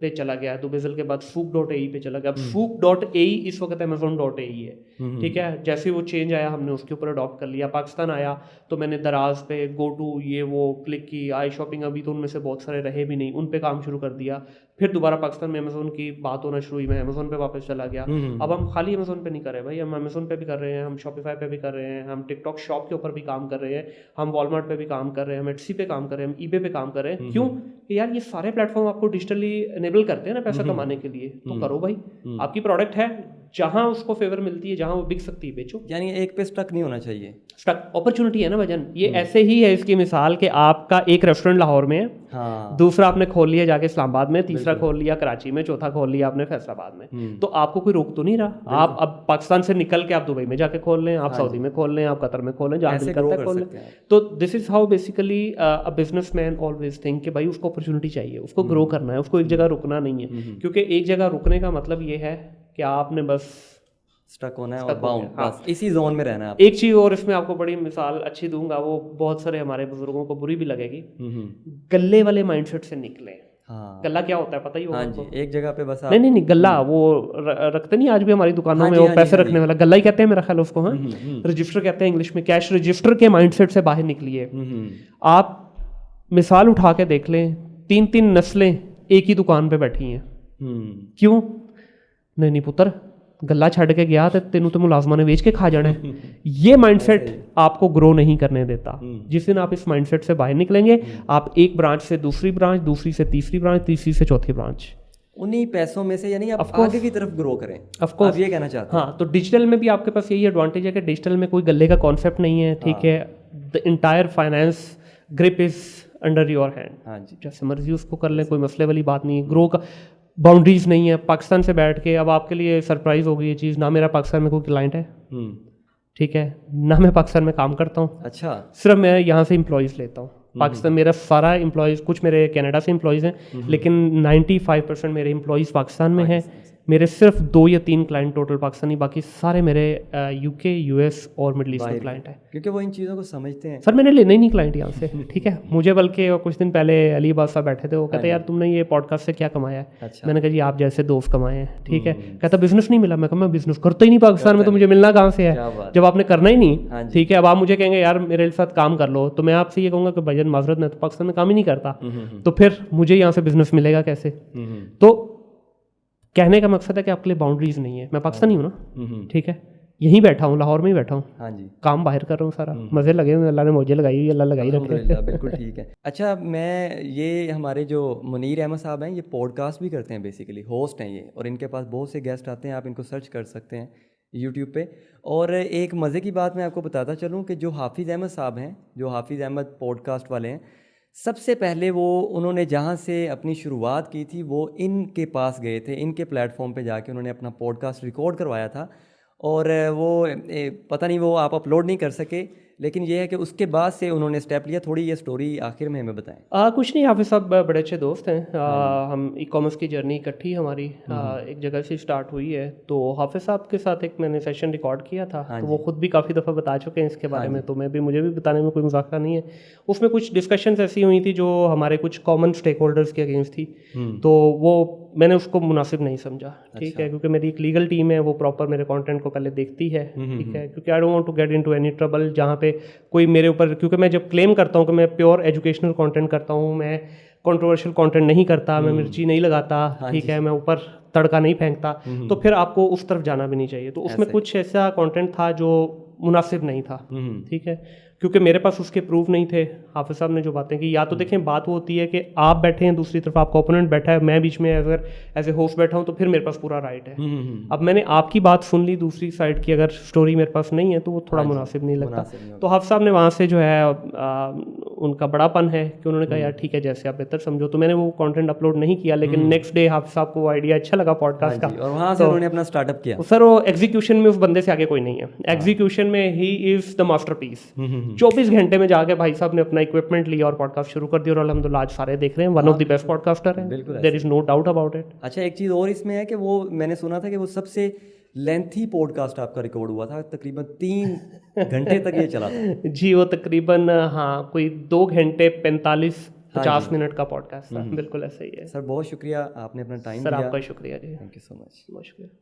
Speaker 1: पे चला गया, दुबेज़ल के बाद Souq.ae पे चला गया। अब Souq.ae इस वक्त Amazon.ae है। ठीक है, जैसे वो चेंज आया हमने उसके ऊपर अडॉप्ट कर लिया। पाकिस्तान आया तो मैंने दराज पे, GoTo, ये वो क्लिक की, आई शॉपिंग, अभी तो उनमें से बहुत सारे रहे भी नहीं, उन पे काम शुरू कर दिया। फिर दोबारा पाकिस्तान में अमेज़ोन की बात होना शुरू हुई, मैं अमेज़ोन पे वापस चला गया। अब हम खाली अमेज़ोन पे नहीं कर रहे भाई, हम अमेज़ोन पे भी कर रहे हैं, हम शॉपिफाई पे भी कर रहे हैं, हम टिकटॉक शॉप के ऊपर भी काम कर रहे हैं, हम वॉलमार्ट पे भी काम कर रहे हैं, हम एटसी पे काम कर रहे हैं, हम ईबे पे काम कर रहे हैं। क्यों? यार ये सारे प्लेटफॉर्म आपको डिजिटली एनेबल करते हैं ना पैसा कमाने के लिए, तो करो भाई। आपकी प्रोडक्ट है, जहां उसको फेवर मिलती है, जहां वो बिक सकती है, बेचो।
Speaker 2: यानी एक पे स्टक नहीं होना चाहिए,
Speaker 1: स्टक अपॉर्चुनिटी है ना भजन। ये ऐसे ही है इसकी मिसाल कि आपका एक रेस्टोरेंट लाहौर में है, हाँ, दूसरा आपने खोल लिया जाके इस्लामाबाद में, तीसरा खोल लिया कराची में, चौथा खोल लिया आपने फैसलाबाद में, तो आपको कोई रोक तो नहीं रहा। आप अब पाकिस्तान से निकल के आप दुबई में जाके खोल लें, आप सऊदी में खोल लें, आप कतर में खोल लें, जहाँ दिल करता है खोल लें। तो this is how basically a businessman always think कि भाई उसको अपॉर्चुनिटी चाहिए, उसको ग्रो करना है, उसको एक जगह रुकना नहीं है। क्योंकि एक जगह रुकने का मतलब ये है कि आपने बस
Speaker 2: स्टक होना है और बाउंड, बस इसी जोन में रहना है।
Speaker 1: एक चीज़ और इसमें आपको बड़ी मिसाल अच्छी दूंगा, वो बहुत सारे हमारे बुजुर्गों को बुरी भी लगेगी, गल्ले वाले माइंडसेट से निकले। हाँ, गल्ला क्या होता है पता ही होगा? हाँ जी,
Speaker 2: एक जगह पे बस
Speaker 1: नहीं गल्ला वो रखते नहीं आज भी हमारी दुकानों में, वो पैसे रखने वाला गल्ला ही कहते हैं मेरा ख्याल उसको। हाँ, रजिस्टर कहते हैं इंग्लिश में, कैश रजिस्टर के माइंडसेट से बाहर निकलिए। आप मिसाल उठा के देख लें, 3-3 नस्लें एक ही दुकान पे बैठी हैं। क्यों? नहीं पुत्र, गल्ला छड़ के गया तो तेनू तो मुलाजमा ने बेच के खा जाना है। ये माइंडसेट आपको ग्रो नहीं करने देता। जिस दिन आप इस माइंडसेट से बाहर निकलेंगे, आप एक ब्रांच से दूसरी ब्रांच, दूसरी से तीसरी ब्रांच, तीसरी से चौथी ब्रांच,
Speaker 2: उन्हीं पैसों में से यानी आप आगे की तरफ ग्रो करें।
Speaker 1: ऑफकोर्स
Speaker 2: ये कहना चाहते हैं।
Speaker 1: हाँ, तो डिजिटल में भी आपके पास यही एडवांटेज है कि डिजिटल में कोई गल्ले का कॉन्सेप्ट नहीं है। ठीक है, the entire finance grip is under your hand. हाँ जी, जैसे मर्जी उसको कर लें, कोई मसले वाली बात नहीं है। ग्रो का बाउंड्रीज नहीं है। पाकिस्तान से बैठ के, अब आपके लिए सरप्राइज होगी ये चीज़, ना मेरा पाकिस्तान में कोई क्लाइंट है, ठीक है, ना मैं पाकिस्तान में काम करता हूँ। अच्छा, सिर्फ मैं यहाँ से एम्प्लॉयज़ लेता हूँ। पाकिस्तान मेरा सारा एम्प्लॉयज़, कुछ मेरे कनाडा से एम्प्लॉयज़ हैं, लेकिन 95% मेरे एम्प्लॉयज़ पाकिस्तान में हैं। मेरे सिर्फ 2 या 3 क्लाइंट टोटल पाकिस्तानी, बाकी सारे मेरे यूके, यूएस और मिडल ईस्ट में क्लाइंट है।
Speaker 2: क्योंकि वो इन चीज़ों को समझते हैं।
Speaker 1: सर मैंने लेना ही नहीं क्लाइंट यहाँ से। ठीक है, मुझे बल्कि कुछ दिन पहले अली बाद साहब बैठे थे, वो कहते यार तुमने ये पॉडकास्ट से क्या कमाया है? अच्छा। मैंने कहा जी आप जैसे दोस्त कमाए हैं। ठीक है, कहता बिजनेस नहीं मिला। मैं कहा मैं बिजनेस करता ही नहीं पाकिस्तान में, तो मुझे मिलना कहाँ से है जब आपने करना ही नहीं। ठीक है, अब आप मुझे कहेंगे यार मेरे साथ काम कर लो, तो मैं आपसे ये कहूँगा कि भाईजान माजरत, मैं तो पाकिस्तान में काम ही नहीं करता, तो फिर मुझे यहाँ से बिजनेस मिलेगा कैसे? तो कहने का मकसद है कि आपके लिए बाउंड्रीज नहीं है। मैं पाकिस्तानी हूँ ना, ठीक है, यहीं बैठा हूँ, लाहौर में ही बैठा हूँ। हाँ जी, काम बाहर कर रहा हूँ सारा, मजे लगे हुए, अल्लाह ने मौजे लगाई हुई, अल्लाह लगाई रखे।
Speaker 2: बिल्कुल ठीक है। अच्छा, मैं ये हमारे जो मुनीर अहमद साहब हैं, ये पॉडकास्ट भी करते हैं, बेसिकली होस्ट हैं ये, और इनके पास बहुत से गेस्ट आते हैं, आप इनको सर्च कर सकते हैं यूट्यूब पे। और एक मज़े की बात मैं आपको बताता चलूँ कि जो हाफिज़ अहमद साहब हैं, जो हाफिज़ अहमद पॉडकास्ट वाले हैं, सबसे पहले वो उन्होंने जहाँ से अपनी शुरुआत की थी वो इनके पास गए थे, इनके प्लेटफॉर्म पे जाके उन्होंने अपना पॉडकास्ट रिकॉर्ड करवाया था। और वो पता नहीं वो आप अपलोड नहीं कर सके, लेकिन ये है कि उसके बाद से उन्होंने स्टेप लिया। थोड़ी ये स्टोरी आखिर में हमें बताएं।
Speaker 1: कुछ नहीं, हाफिज़ साहब बड़े अच्छे दोस्त हैं। हम ई कॉमर्स की जर्नी इकट्ठी हमारी एक जगह से स्टार्ट हुई है। तो हाफिज़ साहब के साथ एक मैंने सेशन रिकॉर्ड किया था, तो वो खुद भी काफ़ी दफ़ा बता चुके हैं इसके बारे में, तो मुझे भी बताने में कोई मजाक नहीं है। उसमें कुछ डिस्कशंस ऐसी हुई थी जो हमारे कुछ कॉमन स्टेक होल्डर्स के अगेंस्ट थी, तो वो मैंने उसको मुनासिब नहीं समझा। ठीक है, क्योंकि मेरी एक लीगल टीम है, वो प्रॉपर मेरे कंटेंट को पहले देखती है। ठीक है, क्योंकि I don't want to get into any trouble जहाँ पे कोई मेरे ऊपर, क्योंकि मैं जब क्लेम करता हूँ कि मैं प्योर एजुकेशनल कंटेंट करता हूँ, मैं कंट्रोवर्शियल कंटेंट नहीं करता, मैं मिर्ची नहीं लगाता, ठीक है, मैं ऊपर तड़का नहीं फेंकता, तो फिर आपको उस तरफ जाना भी नहीं चाहिए। तो उसमें कुछ ऐसा कंटेंट था जो मुनासिब नहीं था, ठीक है, क्योंकि मेरे पास उसके प्रूफ नहीं थे। हाफिज साहब ने जो बातें की, या तो देखें बात वो होती है कि आप बैठे हैं, दूसरी तरफ आपका ओपोनेंट बैठा है, मैं बीच में अगर एज ए होस्ट बैठा हूँ तो फिर मेरे पास पूरा राइट है। अब मैंने आपकी बात सुन ली, दूसरी साइड की अगर स्टोरी मेरे पास नहीं है तो वो थोड़ा मुनासिब नहीं लगता। तो हाफिज साहब ने वहाँ से जो है उनका बड़ापन है कि उन्होंने कहा यार ठीक है, जैसे आप बेहतर समझो। तो मैंने वो कंटेंट अपलोड नहीं किया, लेकिन नेक्स्ट डे हाफिज साहब को वो आइडिया अच्छा लगा पॉडकास्ट का,
Speaker 2: और वहाँ से उन्होंने अपना स्टार्टअप किया।
Speaker 1: सर वो एग्जीक्यूशन में उस बंदे से आगे कोई नहीं है। एग्जीक्यूशन में ही इज द मास्टरपीस। 24 घंटे में जाके भाई साहब ने अपना इक्विपमेंट लिया और पॉडकास्ट शुरू कर दिया, और अल्हम्दुलिल्लाह आज सारे देख रहे हैं, one of the best podcaster है, there is no doubt about it.
Speaker 2: अच्छा, एक चीज़ और इसमें है कि वो मैंने सुना था कि वो सबसे लेंथी पॉडकास्ट आपका रिकॉर्ड हुआ था, तकरीबन 3 घंटे तक ये चला था।
Speaker 1: जी, वो तकरीबन हाँ कोई 2 घंटे 45-50 मिनट का पॉडकास्ट था, बिल्कुल ऐसा ही है।
Speaker 2: सर बहुत शुक्रिया, आपने अपना टाइम
Speaker 1: सर
Speaker 2: दिया।
Speaker 1: आपका शुक्रिया जी,
Speaker 2: थैंक यू सो मच।
Speaker 1: बहुत शुक्रिया।